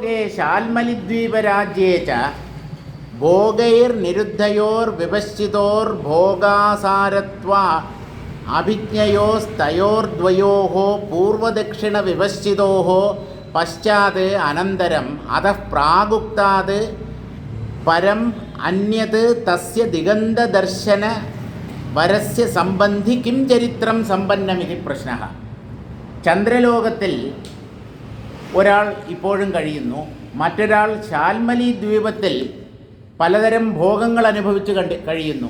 ചന്ദ്രലോകേ ശാൽമലിദ്വീപരാജ്യേ ച ഭോഗൈർനിരുദ്ധയോർവിവശ്ചിതോർഭോഗാസാരത്വാ അഭിജ്ഞയോസ്തയോർദ്വയോः പൂർവദക്ഷിണവിവശ്ചിതോः പശ്ചാത് അനന്തരം അധഃ പ്രാഗുക്താത് പരം അന്യത് തസ്യ ദിഗന്ധദർശന വരസ്യ സംബന്ധി കിം ചരിത്രം സമ്പന്നമിതി പ്രശ്നഃ. ചന്ദ്രലോകത്തിൽ ഒരാൾ ഇപ്പോഴും കഴിയുന്നു, മറ്റൊരാൾ ശാൽമലി ദ്വീപത്തിൽ പലതരം ഭോഗങ്ങൾ അനുഭവിച്ചുകൊണ്ട് കഴിയുന്നു.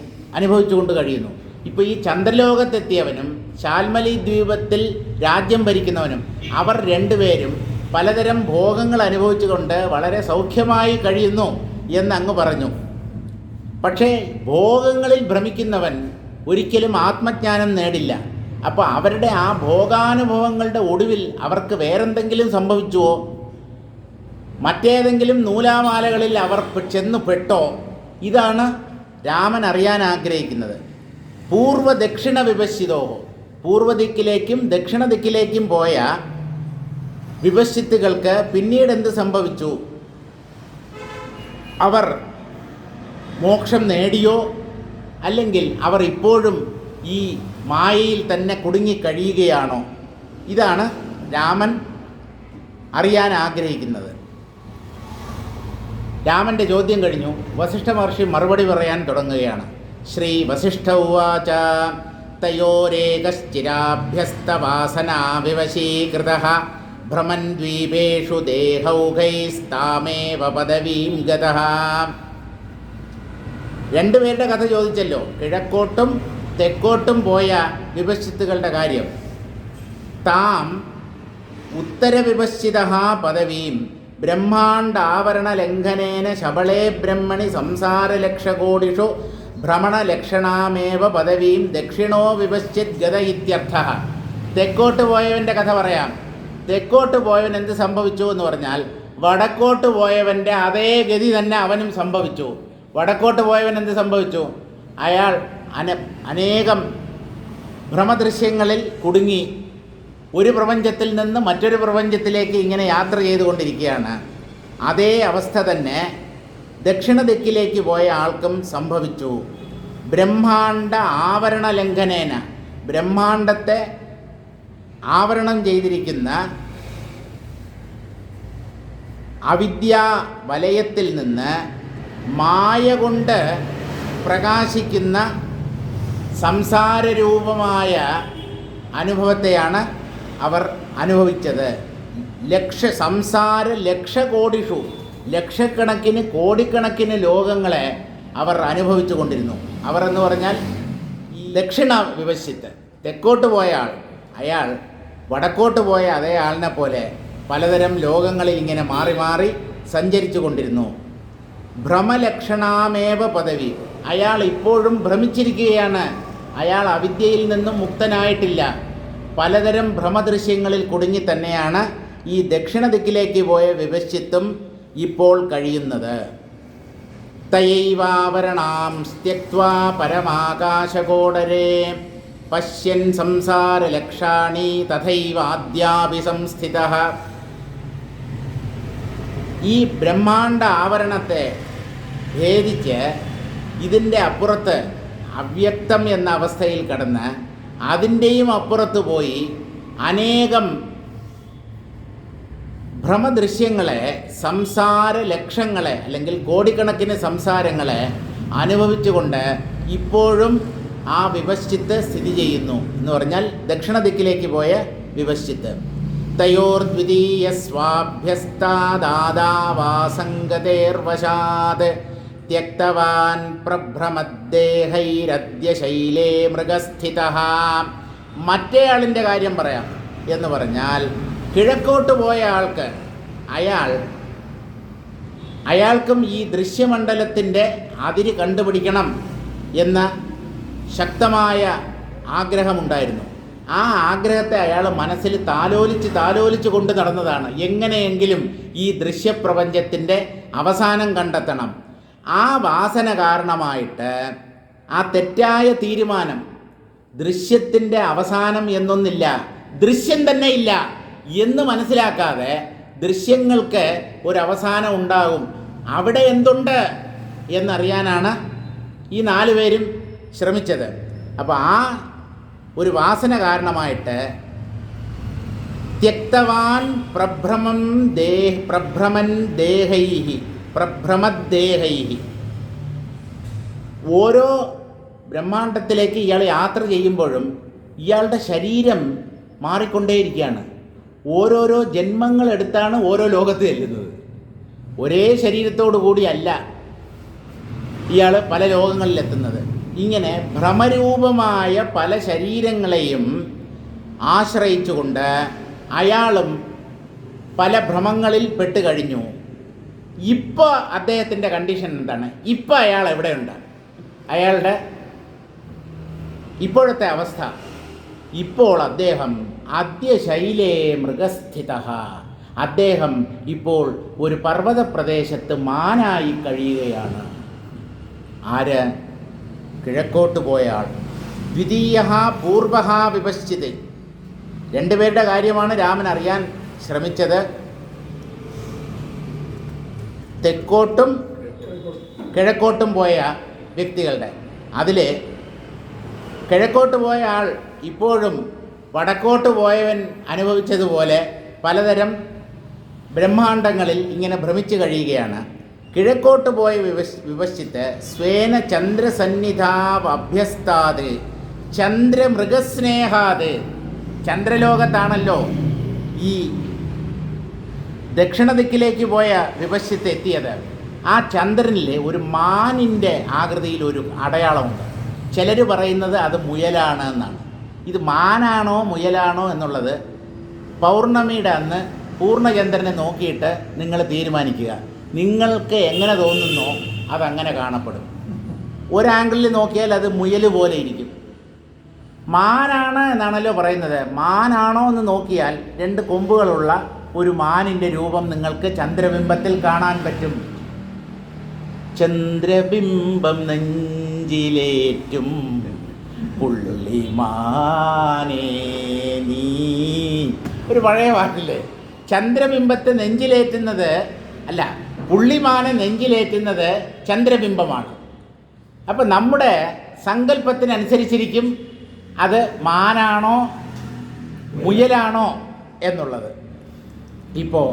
ഇപ്പോൾ ഈ ചന്ദ്രലോകത്തെത്തിയവനും ശാൽമലി ദ്വീപത്തിൽ രാജ്യം ഭരിക്കുന്നവനും അവർ രണ്ടുപേരും പലതരം ഭോഗങ്ങൾ അനുഭവിച്ചുകൊണ്ട് വളരെ സൗഖ്യമായി കഴിയുന്നു എന്നങ്ങ് പറഞ്ഞു. പക്ഷേ ഭോഗങ്ങളിൽ ഭ്രമിക്കുന്നവൻ ഒരിക്കലും ആത്മജ്ഞാനം നേടില്ല. അപ്പോൾ അവരുടെ ആ ഭോഗാനുഭവങ്ങളുടെ ഒടുവിൽ അവർക്ക് വേറെന്തെങ്കിലും സംഭവിച്ചുവോ, മറ്റേതെങ്കിലും നൂലാമാലകളിൽ അവർ ചെന്നു പെട്ടോ? ഇതാണ് രാമൻ അറിയാൻ ആഗ്രഹിക്കുന്നത്. പൂർവ്വ ദക്ഷിണ വിപശ്ചിതോ, പൂർവ്വദിക്കിലേക്കും ദക്ഷിണ ദിക്കിലേക്കും പോയ വിപശ്ചിത്തുകൾക്ക് പിന്നീട് എന്ത് സംഭവിച്ചു? അവർ മോക്ഷം നേടിയോ, അല്ലെങ്കിൽ അവർ ഇപ്പോഴും ഈ മായയിൽ തന്നെ കുടുങ്ങിക്കഴിയുകയാണോ? ഇതാണ് രാമൻ അറിയാൻ ആഗ്രഹിക്കുന്നത്. രാമൻ്റെ ചോദ്യം കഴിഞ്ഞു. വസിഷ്ഠ മഹർഷി മറുപടി പറയാൻ തുടങ്ങുകയാണ്. ശ്രീ വസിഷ്ഠ ഉവാച തയോരേകശ്ചിരാഭ്യസ്തവാസനാവിവശീകൃതഃ ഭ്രമൻ ദ്വീപേഷു ദേഹൗഘൈസ്താമേവ പദവീം ഗതഃ. രണ്ടുപേരുടെ കഥ ചോദിച്ചല്ലോ, കിഴക്കോട്ടും തെക്കോട്ടും പോയ വിപശ്ചിത്തുകളുടെ കാര്യം. താം ഉത്തരവിപശ്ചിതഃ പദവീം ബ്രഹ്മാണ്ടാവരണലംഘനേന ശബളേ ബ്രഹ്മണി സംസാരലക്ഷകോടിഷു ഭ്രമണലക്ഷണാമേവ പദവീം ദക്ഷിണോ വിപശ്ചിത് ഗത ഇത്യർത്ഥഃ. തെക്കോട്ട് പോയവൻ്റെ കഥ പറയാം. തെക്കോട്ട് പോയവൻ എന്ത് സംഭവിച്ചു എന്ന് പറഞ്ഞാൽ, വടക്കോട്ട് പോയവൻ്റെ അതേ ഗതി തന്നെ അവനും സംഭവിച്ചു. വടക്കോട്ട് പോയവൻ എന്ത് സംഭവിച്ചു? അയാൾ അനേകം ഭ്രമദൃശ്യങ്ങളിൽ കുടുങ്ങി ഒരു പ്രപഞ്ചത്തിൽ നിന്ന് മറ്റൊരു പ്രപഞ്ചത്തിലേക്ക് ഇങ്ങനെ യാത്ര ചെയ്തുകൊണ്ടിരിക്കുകയാണ്. അതേ അവസ്ഥ തന്നെ ദക്ഷിണ ദിക്കിലേക്ക് പോയ ആൾക്കും സംഭവിച്ചു. ബ്രഹ്മാണ്ട ആവരണ ലംഘനേന, ബ്രഹ്മാണ്ടത്തെ ആവരണം ചെയ്തിരിക്കുന്ന അവിദ്യാ വലയത്തിൽ നിന്ന് മായ കൊണ്ട് പ്രകാശിക്കുന്ന സംസാരരൂപമായ അനുഭവത്തെയാണ് അവർ അനുഭവിച്ചത്. സംസാര ലക്ഷകോടിഷു, ലക്ഷക്കണക്കിന് കോടിക്കണക്കിന് ലോകങ്ങളെ അവർ അനുഭവിച്ചു കൊണ്ടിരുന്നു. അവർ എന്ന് പറഞ്ഞാൽ ദക്ഷിണ വിപശ്ചിത്ത്, തെക്കോട്ട് പോയ ആൾ. അയാൾ വടക്കോട്ട് പോയ അതേ ആളിനെ പോലെ പലതരം ലോകങ്ങളിൽ ഇങ്ങനെ മാറി മാറി സഞ്ചരിച്ചു കൊണ്ടിരുന്നു. ഭ്രമലക്ഷണാമേവ പദവി, അയാൾ ഇപ്പോഴും ഭ്രമിച്ചിരിക്കുകയാണ്. അയാൾ അവിദ്യയിൽ നിന്നും മുക്തനായിട്ടില്ല. പലതരം ഭ്രമദൃശ്യങ്ങളിൽ കുടുങ്ങി തന്നെയാണ് ഈ ദക്ഷിണ ദിക്കിലേക്ക് പോയ വിപശ്ചിത്തും ഇപ്പോൾ കഴിയുന്നത്. തയൈവാവരണാം സ്ത്യക്ത്വാ പരമാകാശകോടരേ പശ്യൻ സംസാരലക്ഷാണി തഥൈവാദ്യാഭിസംസ്ഥിതഃ. ഈ ബ്രഹ്മാണ്ട ആവരണത്തെ ഭേദിച്ച് ഇതിൻ്റെ അപ്പുറത്ത് അവ്യക്തം എന്ന അവസ്ഥയിൽ കടന്ന് അതിൻ്റെയും അപ്പുറത്ത് പോയി അനേകം ഭ്രമദൃശ്യങ്ങളെ, സംസാര ലക്ഷങ്ങളെ അല്ലെങ്കിൽ കോടിക്കണക്കിന് സംസാരങ്ങളെ അനുഭവിച്ചുകൊണ്ട് ഇപ്പോഴും ആ വിപശ്ചിത്ത് സ്ഥിതി ചെയ്യുന്നു എന്ന് പറഞ്ഞാൽ ദക്ഷിണ ദിക്കിലേക്ക് പോയ വിപശ്ചിത്ത്. തയോർദ്വിതീയ സ്വാഭ്യസ്താദാവാസംഗതേർവശാത് ത്യക്തവാൻ പ്രഭ്രമദ്ദേഹൈരദ്യ ശൈലേ മൃഗസ്ഥിതഃ. മറ്റേ ആളിൻ്റെ കാര്യം പറയാം എന്ന് പറഞ്ഞാൽ, കിഴക്കോട്ട് പോയ ആൾക്ക് അയാൾക്കും ഈ ദൃശ്യമണ്ഡലത്തിൻ്റെ അതിര് കണ്ടുപിടിക്കണം എന്ന ശക്തമായ ആഗ്രഹമുണ്ടായിരുന്നു. ആ ആഗ്രഹത്തെ അയാൾ മനസ്സിൽ താലോലിച്ച് കൊണ്ട് നടന്നതാണ്. എങ്ങനെയെങ്കിലും ഈ ദൃശ്യപ്രപഞ്ചത്തിൻ്റെ അവസാനം കണ്ടെത്തണം. ആ വാസന കാരണമായിട്ട് ആ തെറ്റായ തീരുമാനം, ദൃശ്യത്തിൻ്റെ അവസാനം എന്നൊന്നില്ല, ദൃശ്യം തന്നെ ഇല്ല എന്ന് മനസ്സിലാക്കാതെ ദൃശ്യങ്ങൾക്ക് ഒരവസാനം ഉണ്ടാകും. അവിടെ എന്തുണ്ട് എന്നറിയാനാണ് ഈ 4 പേരും ശ്രമിച്ചത്. അപ്പോൾ ആ ഒരു വാസന കാരണമായിട്ട് ത്യക്തവാൻ പ്രഭ്രമദ്ദേഹൈഹി ഓരോ ബ്രഹ്മാണ്ടത്തിലേക്ക് ഇയാൾ യാത്ര ചെയ്യുമ്പോഴും ഇയാളുടെ ശരീരം മാറിക്കൊണ്ടേയിരിക്കുകയാണ്. ഓരോരോ ജന്മങ്ങളെടുത്താണ് ഓരോ ലോകത്ത് ചെല്ലുന്നത്. ഒരേ ശരീരത്തോടു കൂടിയല്ല ഇയാൾ പല ലോകങ്ങളിലെത്തുന്നത്. ഇങ്ങനെ ഭ്രമരൂപമായ പല ശരീരങ്ങളെയും ആശ്രയിച്ചുകൊണ്ട് അയാളും പല ഭ്രമങ്ങളിൽ പെട്ട് കഴിഞ്ഞു. ഇപ്പോൾ അദ്ദേഹത്തിൻ്റെ കണ്ടീഷൻ എന്താണ്? ഇപ്പോൾ അയാൾ എവിടെയുണ്ട്? അയാളുടെ ഇപ്പോഴത്തെ അവസ്ഥ, ഇപ്പോൾ അദ്ദേഹം അദ്യശൈലേ മൃഗസ്ഥിത, അദ്ദേഹം ഇപ്പോൾ ഒരു പർവ്വത പ്രദേശത്ത് മാനായി കഴിയുകയാണ്. ആര്? കിഴക്കോട്ട് പോയ ആൾ. ദ്വിതീയ പൂർവ വിപശ്ചിത്. 2 പേരുടെ കാര്യമാണ് രാമൻ അറിയാൻ ശ്രമിച്ചത്. തെക്കോട്ടും കിഴക്കോട്ടും പോയ വ്യക്തികളുടെ. അതിൽ കിഴക്കോട്ട് പോയ ആൾ ഇപ്പോഴും വടക്കോട്ട് പോയവൻ അനുഭവിച്ചതുപോലെ പലതരം ബ്രഹ്മാണ്ടങ്ങളിൽ ഇങ്ങനെ ഭ്രമിച്ചു കഴിയുകയാണ്. കിഴക്കോട്ട് പോയ വിപശ്ചിത്ത് സ്വേന ചന്ദ്രസന്നിധാഭ്യസ്താത് ചന്ദ്രമൃഗസ്നേഹാത്. ചന്ദ്രലോകത്താണല്ലോ ഈ ദക്ഷിണ ദിക്കിലേക്ക് പോയ വിപശ്ചിത്ത് എത്തിയത്. ആ ചന്ദ്രനിൽ ഒരു മാനിൻ്റെ ആകൃതിയിൽ ഒരു അടയാളമുണ്ട്. ചിലർ പറയുന്നത് അത് മുയലാണ് എന്നാണ്. ഇത് മാനാണോ മുയലാണോ എന്നുള്ളത് പൗർണമിയുടെ അന്ന് പൂർണ്ണചന്ദ്രനെ നോക്കിയിട്ട് നിങ്ങൾ തീരുമാനിക്കുക. നിങ്ങൾക്ക് എങ്ങനെ തോന്നുന്നോ അതങ്ങനെ കാണപ്പെടും. ഒരാംഗിളിൽ നോക്കിയാൽ അത് മുയൽ പോലെ ഇരിക്കും. മാനാണ് എന്നാണല്ലോ പറയുന്നത്. മാനാണോ എന്ന് നോക്കിയാൽ 2 കൊമ്പുകളുള്ള ഒരു മാനിൻ്റെ രൂപം നിങ്ങൾക്ക് ചന്ദ്രബിംബത്തിൽ കാണാൻ പറ്റും. ചന്ദ്രബിംബം നെഞ്ചിലേറ്റും പുള്ളിമാനേ നീ, ഒരു പഴയ പാട്ടില്ലേ? ചന്ദ്രബിംബത്തെ നെഞ്ചിലേറ്റുന്നത് അല്ല, പുള്ളിമാനെ നെഞ്ചിലേറ്റുന്നത് ചന്ദ്രബിംബമാണ്. അപ്പം നമ്മുടെ സങ്കല്പത്തിനനുസരിച്ചിരിക്കും അത് മാനാണോ മുയലാണോ എന്നുള്ളത്. ഇപ്പോൾ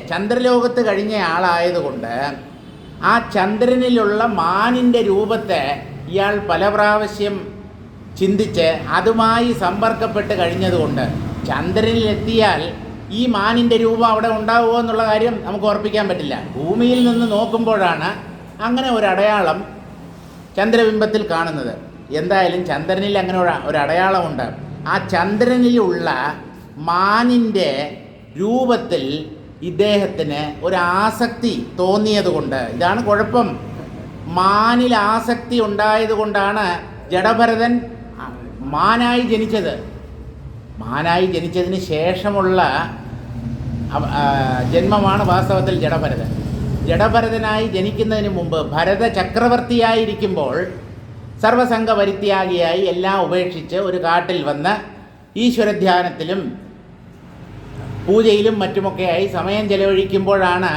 ചന്ദ്രലോകത്ത് കഴിഞ്ഞ ആളായതുകൊണ്ട് ആ ചന്ദ്രനിലുള്ള മാനിൻ്റെ രൂപത്തെ ഇയാൾ പല പ്രാവശ്യം ചിന്തിച്ച് അതുമായി സമ്പർക്കപ്പെട്ട് കഴിഞ്ഞതുകൊണ്ട് ചന്ദ്രനിലെത്തിയാൽ ഈ മാനിൻ്റെ രൂപം അവിടെ ഉണ്ടാവുമോ എന്നുള്ള കാര്യം നമുക്ക് ഉറപ്പിക്കാൻ പറ്റില്ല. ഭൂമിയിൽ നിന്ന് നോക്കുമ്പോഴാണ് അങ്ങനെ ഒരു അടയാളം ചന്ദ്രബിംബത്തിൽ കാണുന്നത്. എന്തായാലും ചന്ദ്രനിൽ അങ്ങനെ ഒരു അടയാളമുണ്ട്. ആ ചന്ദ്രനിലുള്ള മാനിൻ്റെ രൂപത്തിൽ ഇദ്ദേഹത്തിന് ഒരു ആസക്തി തോന്നിയതുകൊണ്ട്, ഇതാണ് കുഴപ്പം, മാനിൽ ആസക്തി ഉണ്ടായതുകൊണ്ടാണ് ജഡഭരതൻ മാനായി ജനിച്ചത്. മാനായി ജനിച്ചതിന് ശേഷമുള്ള ജന്മമാണ് വാസ്തവത്തിൽ ജഡഭരതൻ. ജഡഭരതനായി ജനിക്കുന്നതിന് മുമ്പ് ഭരത ചക്രവർത്തിയായിരിക്കുമ്പോൾ സർവസംഘ പരിത്യാഗിയായി എല്ലാം ഉപേക്ഷിച്ച് ഒരു കാട്ടിൽ വന്ന് ഈശ്വരധ്യാനത്തിലും പൂജയിലും മറ്റുമൊക്കെയായി സമയം ചെലവഴിക്കുമ്പോഴാണ്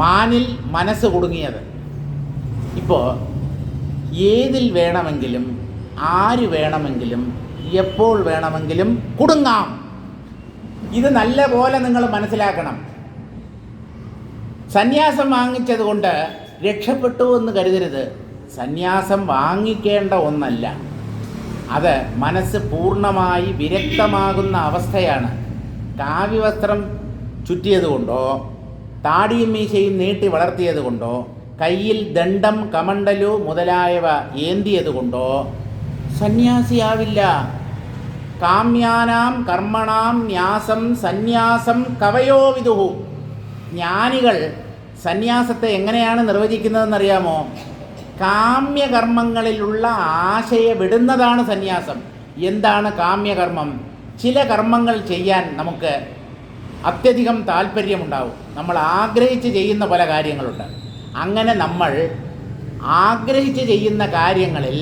മാനിൽ മനസ്സ് കുടുങ്ങിയത്. ഇപ്പോൾ ഏതിൽ വേണമെങ്കിലും ആര് വേണമെങ്കിലും എപ്പോൾ വേണമെങ്കിലും കുടുങ്ങാം. ഇത് നല്ല പോലെ നിങ്ങൾ മനസ്സിലാക്കണം. സന്യാസം വാങ്ങിച്ചത് കൊണ്ട് രക്ഷപ്പെട്ടു എന്ന് കരുതരുത്. സന്യാസം വാങ്ങിക്കേണ്ട ഒന്നല്ല, അത് മനസ്സ് പൂർണ്ണമായി വിരക്തമാകുന്ന അവസ്ഥയാണ്. കാവ്യവസ്ത്രം ചുറ്റിയതുകൊണ്ടോ താടിയും മീശയും നീട്ടി വളർത്തിയതുകൊണ്ടോ കയ്യിൽ ദണ്ഡം കമണ്ടലു മുതലായവ ഏന്തിയതുകൊണ്ടോ സന്യാസിയാവില്ല. കാമ്യാനാം കർമ്മണാം ന്യാസം സന്യാസം കവയോ വിദുഹു. ജ്ഞാനികൾ സന്യാസത്തെ എങ്ങനെയാണ് നിർവചിക്കുന്നതെന്നറിയാമോ? കാമ്യകർമ്മങ്ങളിലുള്ള ആശയെ വിടുന്നതാണ് സന്യാസം. എന്താണ് കാമ്യകർമ്മം? ചില കർമ്മങ്ങൾ ചെയ്യാൻ നമുക്ക് അത്യധികം താല്പര്യമുണ്ടാവും. നമ്മൾ ആഗ്രഹിച്ച് ചെയ്യുന്ന പല കാര്യങ്ങളുണ്ട്. അങ്ങനെ നമ്മൾ ആഗ്രഹിച്ച് ചെയ്യുന്ന കാര്യങ്ങളിൽ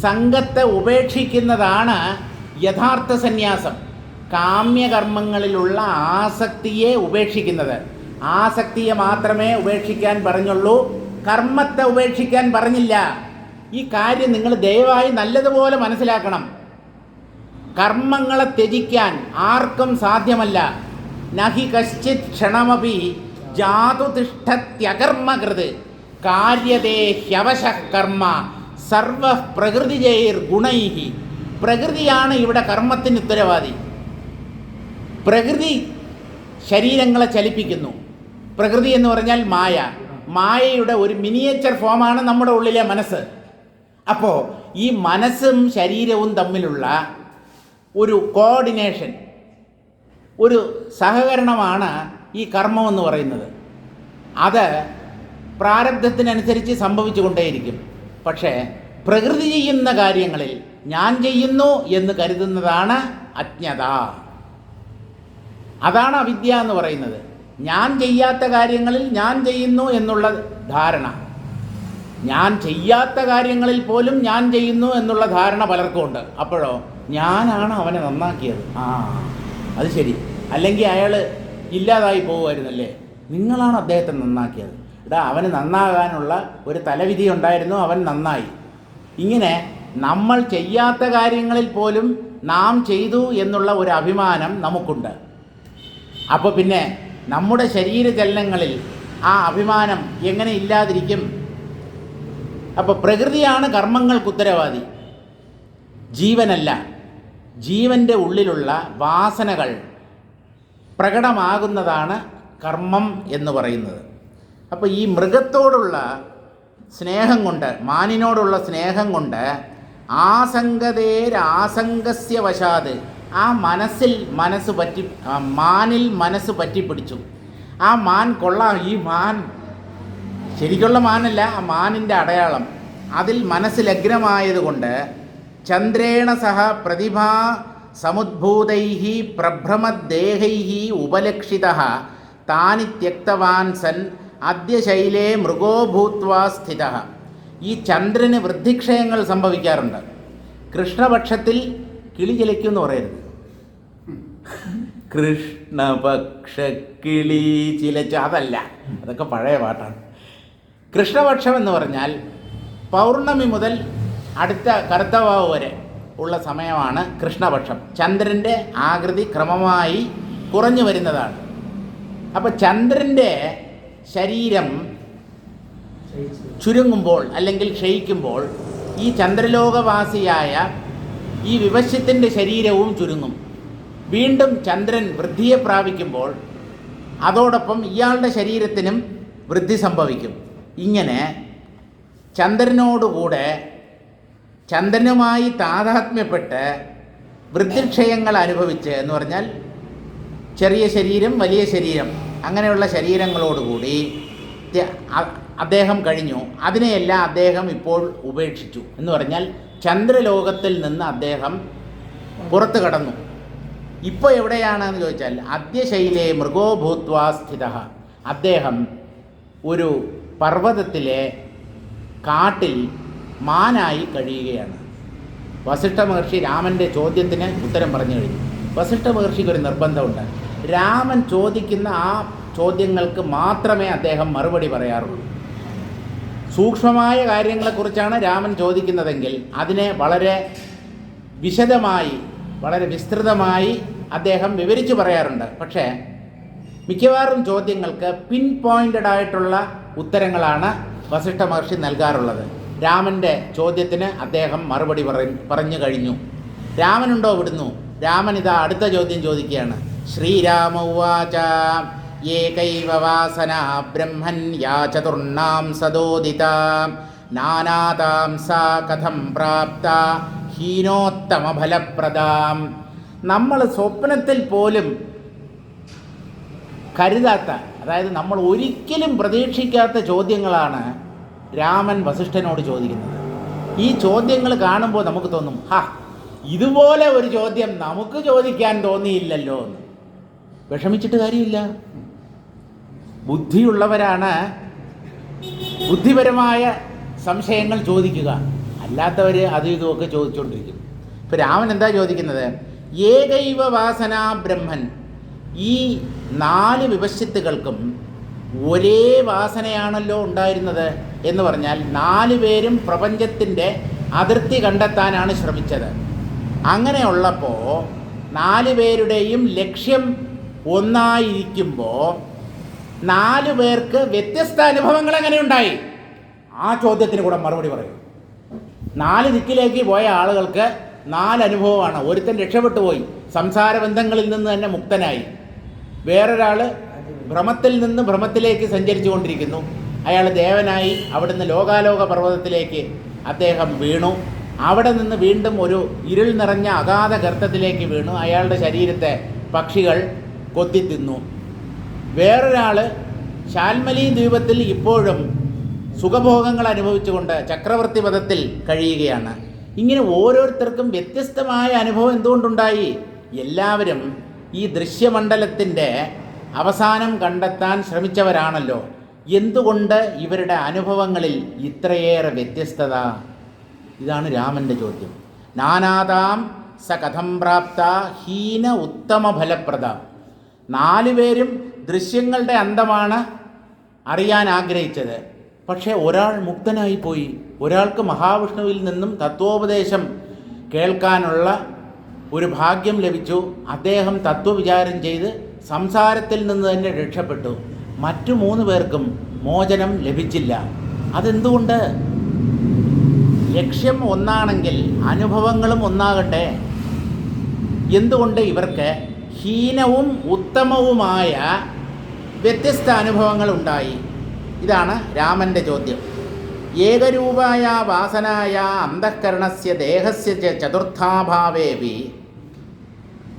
സംഘത്തെ ഉപേക്ഷിക്കുന്നതാണ് യഥാർത്ഥ സന്യാസം കാമ്യകർമ്മങ്ങളിലുള്ള ആസക്തിയെ ഉപേക്ഷിക്കുന്നത്. ആസക്തിയെ മാത്രമേ ഉപേക്ഷിക്കാൻ പറഞ്ഞുള്ളൂ, കർമ്മത്തെ ഉപേക്ഷിക്കാൻ പറഞ്ഞില്ല. ഈ കാര്യം നിങ്ങൾ ദയവായി നല്ലതുപോലെ മനസ്സിലാക്കണം. കർമ്മങ്ങളെ ത്യജിക്കാൻ ആർക്കും സാധ്യമല്ല. നഹി കശ്ചിത് ക്ഷണമപി ജാതുതിഷ്ഠത്യകർമ്മകൃത് കാര്യതേ ഹ്യവശഃ കർമ്മ സർവ പ്രകൃതിജൈർ ഗുണൈഹി. പ്രകൃതിയാണ് ഇവിടെ കർമ്മത്തിന് ഉത്തരവാദി. പ്രകൃതി ശരീരങ്ങളെ ചലിപ്പിക്കുന്നു. പ്രകൃതി എന്ന് പറഞ്ഞാൽ മായ. മായയുടെ ഒരു മിനിയേച്ചർ ഫോമാണ് നമ്മുടെ ഉള്ളിലെ മനസ്സ്. അപ്പോൾ ഈ മനസ്സും ശരീരവും തമ്മിലുള്ള ഒരു കോർഡിനേഷൻ, ഒരു സഹകരണമാണ് ഈ കർമ്മം എന്ന് പറയുന്നത്. അത് പ്രാരബ്ധത്തിനനുസരിച്ച് സംഭവിച്ചു കൊണ്ടേയിരിക്കും. പക്ഷേ പ്രകൃതി ചെയ്യുന്ന കാര്യങ്ങളിൽ ഞാൻ ചെയ്യുന്നു എന്ന് കരുതുന്നതാണ് അജ്ഞത. അതാണ് അവിദ്യ എന്ന് പറയുന്നത്. ഞാൻ ചെയ്യാത്ത കാര്യങ്ങളിൽ ഞാൻ ചെയ്യുന്നു എന്നുള്ള ധാരണ. ഞാൻ ചെയ്യാത്ത കാര്യങ്ങളിൽ പോലും ഞാൻ ചെയ്യുന്നു എന്നുള്ള ധാരണ പലർക്കും ഉണ്ട്. അപ്പോഴോ ഞാനാണ് അവനെ നന്നാക്കിയത്. അത് ശരി. അല്ലെങ്കിൽ അയാൾ ഇല്ലാതായി പോകുമായിരുന്നല്ലേ, നിങ്ങളാണ് അദ്ദേഹത്തെ നന്നാക്കിയത്. അവന് നന്നാകാനുള്ള ഒരു തലവിധി ഉണ്ടായിരുന്നു, അവൻ നന്നായി. ഇങ്ങനെ നമ്മൾ ചെയ്യാത്ത കാര്യങ്ങളിൽ പോലും നാം ചെയ്തു എന്നുള്ള ഒരു അഭിമാനം നമുക്കുണ്ട്. അപ്പോൾ പിന്നെ നമ്മുടെ ശരീരചലനങ്ങളിൽ ആ അഭിമാനം എങ്ങനെ ഇല്ലാതിരിക്കും? അപ്പോൾ പ്രകൃതിയാണ് കർമ്മങ്ങൾക്ക് ഉത്തരവാദി, ജീവനല്ല. ജീവൻ്റെ ഉള്ളിലുള്ള വാസനകൾ പ്രകടമാകുന്നതാണ് കർമ്മം എന്ന് പറയുന്നത്. അപ്പോൾ ഈ മൃഗത്തോടുള്ള സ്നേഹം കൊണ്ട്, മാനിനോടുള്ള സ്നേഹം കൊണ്ട് ആസംഗസ്യ വശാത് ആ മാനിൽ മനസ്സ് പറ്റിപ്പിടിച്ചു. ആ മാൻ കൊള്ളാം, ഈ മാൻ ശരിക്കുള്ള മാനല്ല, ആ മാനിൻ്റെ അടയാളം. അതിൽ മനസ്സ് ലഗ്നമായതുകൊണ്ട് ചന്ദ്രേണ സഹ പ്രതിഭാ സമുദ്ഭൂതൈഃ പ്രഭ്രമദ്ദേഹൈഃ ഉപലക്ഷിതഃ താനി ത്യക്തവാൻ സൻ അദ്യ ശൈലേ മൃഗോ ഭൂത്വാ സ്ഥിതഃ. ഈ ചന്ദ്രന് വൃദ്ധിക്ഷയങ്ങൾ സംഭവിക്കാറുണ്ട്. കൃഷ്ണപക്ഷത്തിൽ കിളി ചിലയ്ക്കുമെന്ന് പറയരുത്. കൃഷ്ണപക്ഷ കിളി ചിലച്ച അതല്ല, അതൊക്കെ പഴയ പാട്ടാണ്. കൃഷ്ണപക്ഷം എന്ന് പറഞ്ഞാൽ പൗർണമി മുതൽ അടുത്ത കറുത്തവാവ് വരെ ഉള്ള സമയമാണ് കൃഷ്ണപക്ഷം. ചന്ദ്രൻ്റെ ആകൃതി ക്രമമായി കുറഞ്ഞു വരുന്നതാണ്. അപ്പോൾ ചന്ദ്രൻ്റെ ശരീരം ചുരുങ്ങുമ്പോൾ അല്ലെങ്കിൽ ക്ഷയിക്കുമ്പോൾ ഈ ചന്ദ്രലോകവാസിയായ ഈ വിവശ്യത്തിൻ്റെ ശരീരവും ചുരുങ്ങും. വീണ്ടും ചന്ദ്രൻ വൃദ്ധിയെ പ്രാപിക്കുമ്പോൾ അതോടൊപ്പം ഇയാളുടെ ശരീരത്തിനും വൃദ്ധി സംഭവിക്കും. ഇങ്ങനെ ചന്ദ്രനോടുകൂടെ ചന്ദ്രനുമായി താതാത്മ്യപ്പെട്ട് വൃദ്ധിക്ഷയങ്ങൾ അനുഭവിച്ച് എന്ന് പറഞ്ഞാൽ ചെറിയ ശരീരം, വലിയ ശരീരം, അങ്ങനെയുള്ള ശരീരങ്ങളോടുകൂടി അദ്ദേഹം കഴിഞ്ഞു. അതിനെയെല്ലാം അദ്ദേഹം ഇപ്പോൾ ഉപേക്ഷിച്ചു എന്ന് പറഞ്ഞാൽ ചന്ദ്രലോകത്തിൽ നിന്ന് അദ്ദേഹം പുറത്തു കടന്നു. ഇപ്പോൾ എവിടെയാണെന്ന് ചോദിച്ചാൽ അദ്യശൈലേ മൃഗോ ഭൂത്വാ സ്ഥിതഃ. അദ്ദേഹം ഒരു പർവ്വതത്തിലെ കാട്ടിൽ മാനായി കഴിയുകയാണ്. വസിഷ്ഠ മഹർഷി രാമൻ്റെ ചോദ്യത്തിന് ഉത്തരം പറഞ്ഞു കഴിഞ്ഞു. വസിഷ്ഠ മഹർഷിക്ക് ഒരു നിർബന്ധമുണ്ട്. രാമൻ ചോദിക്കുന്ന ആ ചോദ്യങ്ങൾക്ക് മാത്രമേ അദ്ദേഹം മറുപടി പറയാറുള്ളൂ. സൂക്ഷ്മമായ കാര്യങ്ങളെക്കുറിച്ചാണ് രാമൻ ചോദിക്കുന്നതെങ്കിൽ അതിനെ വളരെ വിശദമായി, വളരെ വിസ്തൃതമായി അദ്ദേഹം വിവരിച്ചു പറയാറുണ്ട്. പക്ഷേ മിക്കവാറും ചോദ്യങ്ങൾക്ക് പിൻ പോയിൻ്റഡ് ആയിട്ടുള്ള ഉത്തരങ്ങളാണ് വസിഷ്ഠ മഹർഷി നൽകാറുള്ളത്. രാമൻ്റെ ചോദ്യത്തിന് അദ്ദേഹം മറുപടി പറഞ്ഞു കഴിഞ്ഞു. രാമനുണ്ടോ വിടുന്നു? രാമൻ ഇതാ അടുത്ത ചോദ്യം ചോദിക്കുകയാണ്. ശ്രീരാമ ഉവാച ഏകൈവ വാസന ബ്രഹ്മൻ യാ ചതുർണാം സദോദിത നാനാതാം സാ കഥം പ്രാപ്ത ഹീനോത്തമഫലപ്രദാം. നമ്മൾ സ്വപ്നത്തിൽ പോലും കരുതാത്ത, അതായത് നമ്മൾ ഒരിക്കലും പ്രതീക്ഷിക്കാത്ത ചോദ്യങ്ങളാണ് രാമൻ വസിഷ്ഠനോട് ചോദിക്കുന്നത്. ഈ ചോദ്യങ്ങൾ കാണുമ്പോൾ നമുക്ക് തോന്നും, ഇതുപോലെ ഒരു ചോദ്യം നമുക്ക് ചോദിക്കാൻ തോന്നിയില്ലല്ലോ എന്ന്. വിഷമിച്ചിട്ട് കാര്യമില്ല. ബുദ്ധിയുള്ളവരാണ് ബുദ്ധിപരമായ സംശയങ്ങൾ ചോദിക്കുക. അല്ലാത്തവർ അതും ഇതുമൊക്കെ ചോദിച്ചുകൊണ്ടിരിക്കും. ഇപ്പം രാമൻ എന്താ ചോദിക്കുന്നത്? ഏകൈവ വാസനാ ബ്രഹ്മൻ. ഈ 4 വിപശ്ചിത്തുകൾക്കും ഒരേ വാസനയാണല്ലോ ഉണ്ടായിരുന്നത് എന്ന് പറഞ്ഞാൽ 4 പേരും പ്രപഞ്ചത്തിൻ്റെ അതിർത്തി കണ്ടെത്താനാണ് ശ്രമിച്ചത്. അങ്ങനെയുള്ളപ്പോൾ 4 പേരുടെയും ലക്ഷ്യം ഒന്നായിരിക്കുമ്പോൾ 4 പേർക്ക് വ്യത്യസ്ത അനുഭവങ്ങൾ എങ്ങനെ ഉണ്ടായി? ആ ചോദ്യത്തിന് കൂടെ മറുപടി പറയും. 4 ദിക്കിലേക്ക് പോയ ആളുകൾക്ക് 4 അനുഭവമാണ്. ഒരുത്തൻ രക്ഷപ്പെട്ടു പോയി, സംസാര ബന്ധങ്ങളിൽ നിന്ന് തന്നെ മുക്തനായി. വേറൊരാൾ ഭ്രമത്തിൽ നിന്ന് ഭ്രമത്തിലേക്ക് സഞ്ചരിച്ചു കൊണ്ടിരിക്കുന്നു, അയാൾ ദേവനായി. അവിടുന്ന് ലോകാലോക പർവ്വതത്തിലേക്ക് അദ്ദേഹം വീണു. അവിടെ നിന്ന് വീണ്ടും ഒരു ഇരുൾ നിറഞ്ഞ അഗാധ ഗർത്തത്തിലേക്ക് വീണു. അയാളുടെ ശരീരത്തെ പക്ഷികൾ കൊത്തിത്തിന്നു. വേറൊരാൾ ശാൽമലി ദ്വീപത്തിൽ ഇപ്പോഴും സുഖഭോഗങ്ങൾ അനുഭവിച്ചുകൊണ്ട് ചക്രവർത്തി പദത്തിൽ കഴിയുകയാണ്. ഇങ്ങനെ ഓരോരുത്തർക്കും വ്യത്യസ്തമായ അനുഭവം എന്തുകൊണ്ടുണ്ടായി? എല്ലാവരും ഈ ദൃശ്യമണ്ഡലത്തിൻ്റെ അവസാനം കണ്ടെത്താൻ ശ്രമിച്ചവരാണല്ലോ. എന്തുകൊണ്ട് ഇവരുടെ അനുഭവങ്ങളിൽ ഇത്രയേറെ വ്യത്യസ്തത? ഇതാണ് രാമൻ്റെ ചോദ്യം. നാനാതാം സ കഥം പ്രാപ്ത ഹീന ഉത്തമ ഫലപ്രദ. 4 പേരും ദൃശ്യങ്ങളുടെ അന്തമാണ് അറിയാൻ ആഗ്രഹിച്ചത്. പക്ഷേ ഒരാൾ മുക്തനായിപ്പോയി. ഒരാൾക്ക് മഹാവിഷ്ണുവിൽ നിന്നും തത്വോപദേശം കേൾക്കാനുള്ള ഒരു ഭാഗ്യം ലഭിച്ചു. അദ്ദേഹം തത്വവിചാരം ചെയ്ത് സംസാരത്തിൽ നിന്ന് തന്നെ രക്ഷപ്പെട്ടു. മറ്റു 3 പേർക്കും മോചനം ലഭിച്ചില്ല. അതെന്തുകൊണ്ട്? ലക്ഷ്യം ഒന്നാണെങ്കിൽ അനുഭവങ്ങളും ഒന്നാകട്ടെ. എന്തുകൊണ്ട് ഇവർക്ക് ഹീനവും ഉത്തമവുമായ വ്യത്യസ്ത അനുഭവങ്ങൾ ഉണ്ടായി? ഇതാണ് രാമൻ്റെ ചോദ്യം. ഏകരൂപായ വാസനായ അന്തഃകരണസ്യ ദേഹസ്യ ചതുർത്ഥാഭാവേപി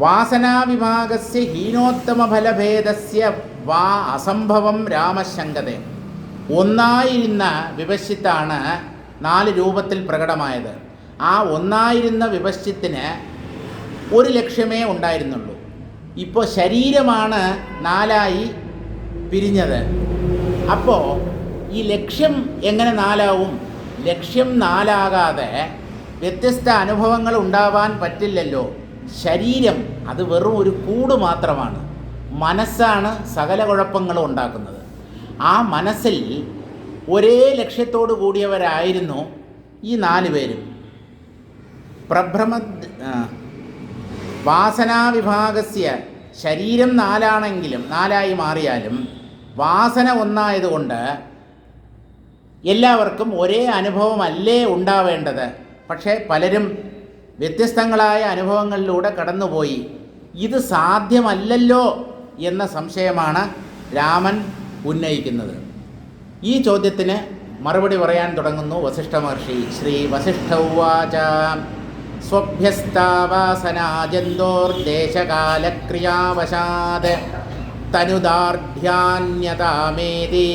വാസനാവിഭാഗസ്യ ഹീനോത്തമഫലഭേദസ്യ വാ അസംഭവം രാമശങ്കതെ. ഒന്നായിരുന്ന വിപശ്ചിത്താണ് 4 രൂപത്തിൽ പ്രകടമായത്. ആ ഒന്നായിരുന്ന വിപശ്ചിത്തിന് ഒരു ലക്ഷ്യമേ ഉണ്ടായിരുന്നുള്ളൂ. ഇപ്പോൾ ശരീരമാണ് 4ആയി പിരിഞ്ഞത്. അപ്പോൾ ഈ ലക്ഷ്യം എങ്ങനെ 4ആവും? ലക്ഷ്യം 4ആകാതെ വ്യത്യസ്ത അനുഭവങ്ങൾ ഉണ്ടാവാൻ പറ്റില്ലല്ലോ. ശരീരം അത് വെറും ഒരു കൂട് മാത്രമാണ്. മനസ്സാണ് സകല കുഴപ്പങ്ങളും ഉണ്ടാക്കുന്നത്. ആ മനസ്സിൽ ഒരേ ലക്ഷ്യത്തോടു കൂടിയവരായിരുന്നു ഈ 4 പേരും. വാസനാവിഭാഗസ്യ ശരീരം 4ആണെങ്കിലും 4ആയി മാറിയാലും വാസന ഒന്നായതുകൊണ്ട് എല്ലാവർക്കും ഒരേ അനുഭവമല്ലേ ഉണ്ടാവേണ്ടത്. പക്ഷേ പലരും വ്യത്യസ്തങ്ങളായ അനുഭവങ്ങളിലൂടെ കടന്നുപോയി. ഇത് സാധ്യമല്ലല്ലോ എന്ന സംശയമാണ് രാമൻ ഉന്നയിക്കുന്നത്. ഈ ചോദ്യത്തിന് മറുപടി പറയാൻ തുടങ്ങുന്നു വസിഷ്ഠ മഹർഷി. ശ്രീ വസിഷ്ഠ ഉവാച സ്വഭ്യസ്താവാസനാജന്തോർദേശകാലക്രിയാവശാത് തനുദാർഢ്യാന്യതാമേതി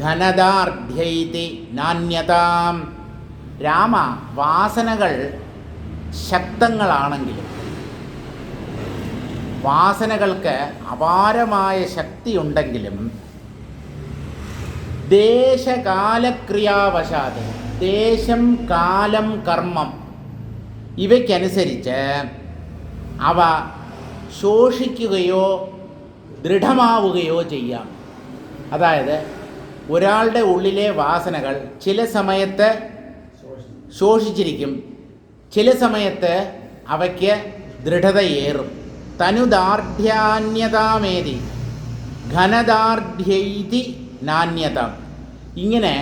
ഘനദാർഢ്യൈതി നാന്യതാം. രാമ, വാസനകൾ ശക്തങ്ങളാണെങ്കിലും വാസനകൾക്ക് അപാരമായ ശക്തിയുണ്ടെങ്കിലും ദേശകാലക്രിയാവശാത്, ദേശം കാലം കർമ്മം ഇവയ്ക്കനുസരിച്ച് അവ ശോഷിക്കുകയോ ദൃഢമാവുകയോ ചെയ്യാം. അതായത് ഒരാളുടെ ഉള്ളിലെ വാസനകൾ ചില സമയത്ത് ശോഷിച്ചിരിക്കും, ചില സമയത്ത് അവയ്ക്ക് ദൃഢതയേറും. തനുദാർഢ്യാന്യതാമേതി ഘനദാർഢ്യൈതി നാന്യതാം. ഇങ്ങനെ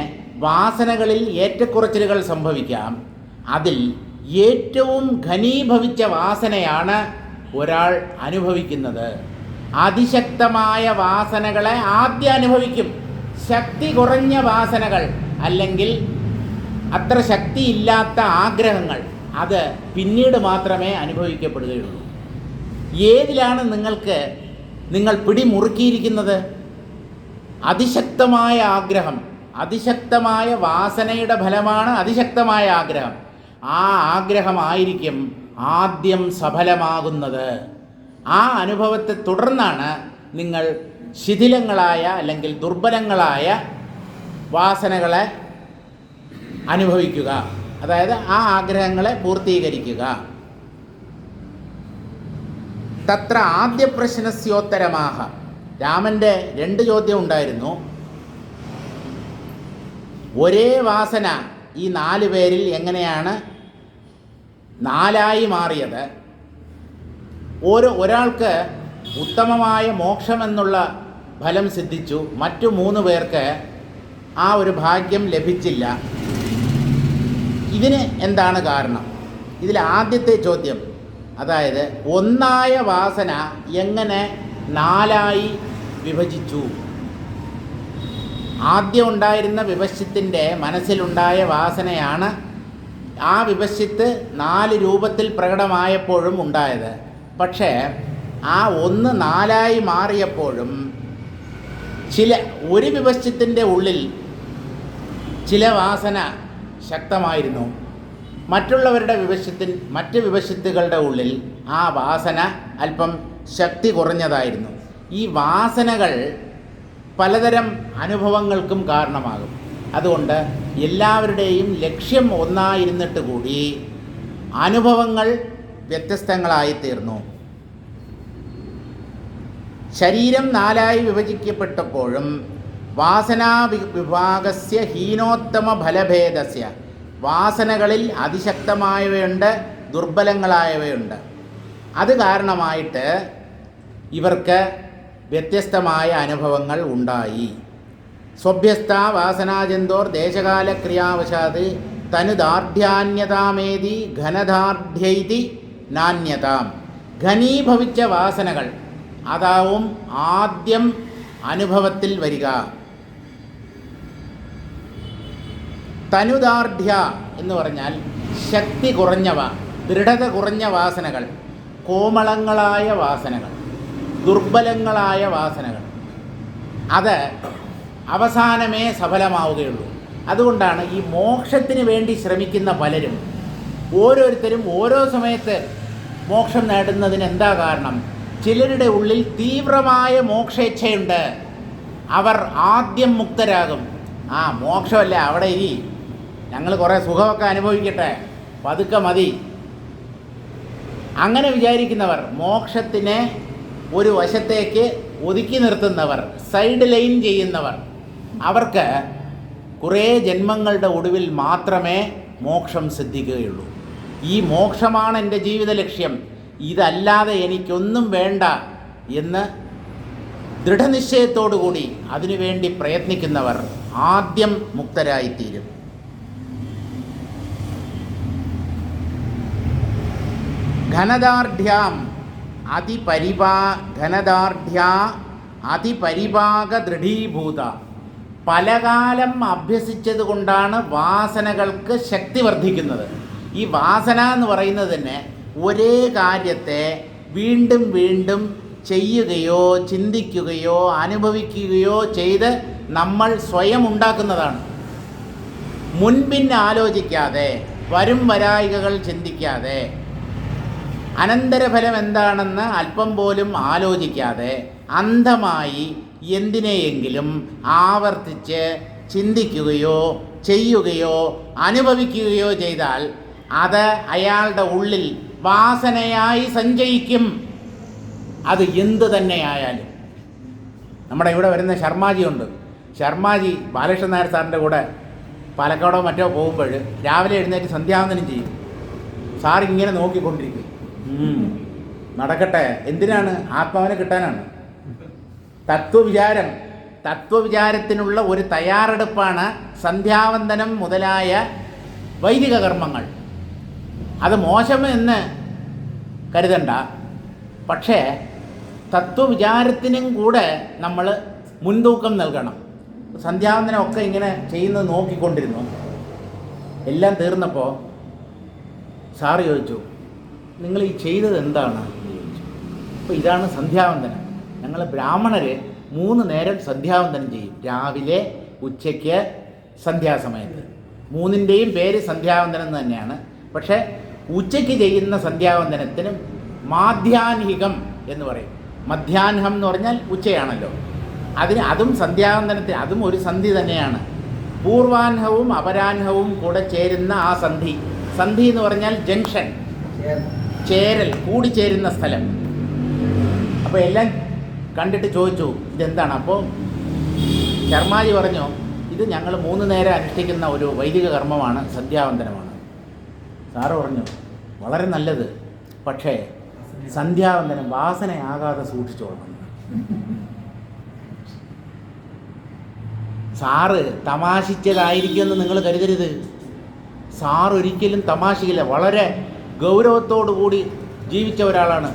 വാസനകളിൽ ഏറ്റക്കുറച്ചിലുകൾ സംഭവിക്കാം. അതിൽ ഏറ്റവും ഘനീഭവിച്ച വാസനയാണ് ഒരാൾ അനുഭവിക്കുന്നത്. അതിശക്തമായ വാസനകളെ ആദ്യം അനുഭവിക്കും. ശക്തി കുറഞ്ഞ വാസനകൾ അല്ലെങ്കിൽ അത്ര ശക്തിയില്ലാത്ത ആഗ്രഹങ്ങൾ അത് പിന്നീട് മാത്രമേ അനുഭവിക്കപ്പെടുകയുള്ളൂ. ഏതിലാണ് നിങ്ങൾ പിടിമുറുക്കിയിരിക്കുന്നത്? അതിശക്തമായ ആഗ്രഹം, അതിശക്തമായ വാസനയുടെ ഫലമാണ് അതിശക്തമായ ആഗ്രഹം. ആ ആഗ്രഹമായിരിക്കും ആദ്യം സഫലമാകുന്നത്. ആ അനുഭവത്തെ തുടർന്നാണ് നിങ്ങൾ ശിഥിലങ്ങളായ അല്ലെങ്കിൽ ദുർബലങ്ങളായ വാസനകളെ അനുഭവിക്കുക, അതായത് ആ ആഗ്രഹങ്ങളെ പൂർത്തീകരിക്കുക. തത്ര ആദ്യ പ്രശ്നസ്യോത്തരമാഹ. രാമൻ്റെ 2 ചോദ്യം ഉണ്ടായിരുന്നു. ഒരേ വാസന ഈ 4 പേരിൽ എങ്ങനെയാണ് 4ആയി മാറിയത്? ഒരാൾക്ക് ഉത്തമമായ മോക്ഷമെന്നുള്ള ഫലം സിദ്ധിച്ചു, മറ്റു 3 പേർക്ക് ആ ഒരു ഭാഗ്യം ലഭിച്ചില്ല. ഇതിന് എന്താണ് കാരണം? ഇതിൽ ആദ്യത്തെ ചോദ്യം, അതായത് ഒന്നായ വാസന എങ്ങനെ 4ആയി വിഭജിച്ചു? ആദ്യം ഉണ്ടായിരുന്ന വിഭജിത്തിൻ്റെ മനസ്സിലുണ്ടായ വാസനയാണ് ആ വിഭജിത്ത് 4 രൂപത്തിൽ പ്രകടമായപ്പോഴും ഉണ്ടായത്. പക്ഷേ ആ 1 4ആയി മാറിയപ്പോഴും ഒരു വിഭജിത്തിൻ്റെ ഉള്ളിൽ ചില വാസന ശക്തമായിരുന്നു, മറ്റുള്ളവരുടെ മറ്റ് വിഭജിത്തുകളുടെ ഉള്ളിൽ ആ വാസന അല്പം ശക്തി കുറഞ്ഞതായിരുന്നു. ഈ വാസനകൾ പലതരം അനുഭവങ്ങൾക്കും കാരണമാകും. അതുകൊണ്ട് എല്ലാവരുടെയും ലക്ഷ്യം ഒന്നായിരുന്നിട്ട് കൂടി അനുഭവങ്ങൾ വ്യത്യസ്തങ്ങളായിത്തീർന്നു. ശരീരം 4ആയി വിഭജിക്കപ്പെട്ടപ്പോഴും വാസനാ വിഭാഗസ്യ ഹീനോത്തമ ഫലഭേദസ്യ, വാസനകളിൽ അതിശക്തമായവയുണ്ട്, ദുർബലങ്ങളായവയുണ്ട്. അത് കാരണമായിട്ട് ഇവർക്ക് വ്യത്യസ്തമായ അനുഭവങ്ങൾ ഉണ്ടായി. സ്വഭ്യസ്ഥ വാസനാജന്തോർ ദേശകാലക്രിയാവശാത് തനുദാർഢ്യാന്യതാമേതി ഘനദാർഢ്യൈതി നാന്യതാം. ഘനീഭവിച്ച വാസനകൾ അതാവും ആദ്യം അനുഭവത്തിൽ വരിക. തനുദാർഢ്യ എന്ന് പറഞ്ഞാൽ ശക്തി കുറഞ്ഞവ, ദൃഢത കുറഞ്ഞ വാസനകൾ, കോമളങ്ങളായ വാസനകൾ, ദുർബലങ്ങളായ വാസനകൾ, അത് അവസാനമേ സഫലമാവുകയുള്ളൂ. അതുകൊണ്ടാണ് ഈ മോക്ഷത്തിന് വേണ്ടി ശ്രമിക്കുന്ന പലരും ഓരോരുത്തരും ഓരോ സമയത്ത് മോക്ഷം നേടുന്നതിന് എന്താ കാരണം? ചിലരുടെ ഉള്ളിൽ തീവ്രമായ മോക്ഷേച്ഛയുണ്ട്. അവർ ആദ്യം മുക്തരാകും. മോക്ഷമല്ല, അവിടെ ഇരി, ഞങ്ങൾ കുറേ സുഖമൊക്കെ അനുഭവിക്കട്ടെ, പതുക്കെ മതി, അങ്ങനെ വിചാരിക്കുന്നവർ, മോക്ഷത്തിനെ ഒരു വശത്തേക്ക് ഒതുക്കി നിർത്തുന്നവർ, സൈഡ് ലൈൻ ചെയ്യുന്നവർ, അവർക്ക് കുറേ ജന്മങ്ങളുടെ ഒടുവിൽ മാത്രമേ മോക്ഷം സിദ്ധിക്കുകയുള്ളൂ. ഈ മോക്ഷമാണ് എൻ്റെ ജീവിത ലക്ഷ്യം, ഇതല്ലാതെ എനിക്കൊന്നും വേണ്ട എന്ന് ദൃഢനിശ്ചയത്തോടുകൂടി അതിനുവേണ്ടി പ്രയത്നിക്കുന്നവർ ആദ്യം മുക്തരായിത്തീരും. ഘനദാർഢ്യാം അതിപരിഭാഗ ദൃഢീഭൂത. പലകാലം അഭ്യസിച്ചത് കൊണ്ടാണ് വാസനകൾക്ക് ശക്തി വർദ്ധിക്കുന്നത്. ഈ വാസന എന്ന് പറയുന്നത് തന്നെ ഒരേ കാര്യത്തെ വീണ്ടും വീണ്ടും ചെയ്യുകയോ ചിന്തിക്കുകയോ അനുഭവിക്കുകയോ ചെയ്ത് നമ്മൾ സ്വയം ഉണ്ടാക്കുന്നതാണ്. മുൻപിൻ ആലോചിക്കാതെ, വരും വരായികകൾ ചിന്തിക്കാതെ, അനന്തരഫലം എന്താണെന്ന് അല്പം പോലും ആലോചിക്കാതെ അന്ധമായി എന്തിനെയെങ്കിലും ആവർത്തിച്ച് ചിന്തിക്കുകയോ ചെയ്യുകയോ അനുഭവിക്കുകയോ ചെയ്താൽ അത് അയാളുടെ ഉള്ളിൽ വാസനയായി സഞ്ചയിക്കും. അത് എന്തു തന്നെയായാലും. നമ്മുടെ ഇവിടെ വരുന്ന ശർമാജിയുണ്ട്. ശർമാജി ബാലകൃഷ്ണൻ നായർ സാറിൻ്റെ കൂടെ പാലക്കാടോ മറ്റോ പോകുമ്പോൾ രാവിലെ എഴുന്നേറ്റ് സന്ധ്യാവന്തനം ചെയ്യും. സാർ ഇങ്ങനെ നോക്കിക്കൊണ്ടിരിക്കും. നടക്കട്ടെ, എന്തിനാണ്? ആത്മാവിനെ കിട്ടാനാണ്. തത്വവിചാരത്തിനുള്ള ഒരു തയ്യാറെടുപ്പാണ് സന്ധ്യാവന്തനം മുതലായ വൈദിക കർമ്മങ്ങൾ. അത് മോശമെന്ന് കരുതണ്ട, പക്ഷേ തത്വവിചാരത്തിനും കൂടെ നമ്മൾ മുൻതൂക്കം നൽകണം. സന്ധ്യാവന്തനമൊക്കെ ഇങ്ങനെ ചെയ്യുന്നത് നോക്കിക്കൊണ്ടിരുന്നു. എല്ലാം തീർന്നപ്പോൾ സാറ് ചോദിച്ചു, നിങ്ങൾ ഈ ചെയ്തത് എന്താണ് എന്ന് ചോദിച്ചു. അപ്പോൾ ഇതാണ് സന്ധ്യാവന്തനം. ഞങ്ങൾ ബ്രാഹ്മണർ 3 നേരം സന്ധ്യാവന്തനം ചെയ്യും, രാവിലെ, ഉച്ചയ്ക്ക്, സന്ധ്യാസമയത്ത്. 3ൻ്റെയും പേര് സന്ധ്യാവന്തനം എന്ന് തന്നെയാണ്. പക്ഷേ ഉച്ചയ്ക്ക് ചെയ്യുന്ന സന്ധ്യാവന്തനത്തിന് മാധ്യാഹ്നികം എന്ന് പറയും. മധ്യാഹ്നം എന്ന് പറഞ്ഞാൽ ഉച്ചയാണല്ലോ. അതും സന്ധ്യാവന്തനത്തിന് അതും ഒരു സന്ധി തന്നെയാണ്. പൂർവാഹ്നവും അപരാഹ്നവും കൂടെ ചേരുന്ന ആ സന്ധി എന്ന് പറഞ്ഞാൽ ജംഗ്ഷൻ, ചേരൽ, കൂടിച്ചേരുന്ന സ്ഥലം. അപ്പോൾ എല്ലാം കണ്ടിട്ട് ചോദിച്ചു ഇതെന്താണ്. അപ്പോൾ ശർമാജി പറഞ്ഞു ഇത് ഞങ്ങൾ 3 നേരം അനുഷ്ഠിക്കുന്ന ഒരു വൈദിക കർമ്മമാണ്, സന്ധ്യാവന്ദനമാണ്. സാറ് പറഞ്ഞു വളരെ നല്ലത്, പക്ഷേ സന്ധ്യാവന്ദനം വാസനയാകാതെ സൂക്ഷിച്ചോളണം. സാറ് തമാശിച്ചതായിരിക്കുമെന്ന് നിങ്ങൾ കരുതരുത്. സാർ ഒരിക്കലും തമാശയില്ല, വളരെ ഗൗരവത്തോടു കൂടി ജീവിച്ച ഒരാളാണ്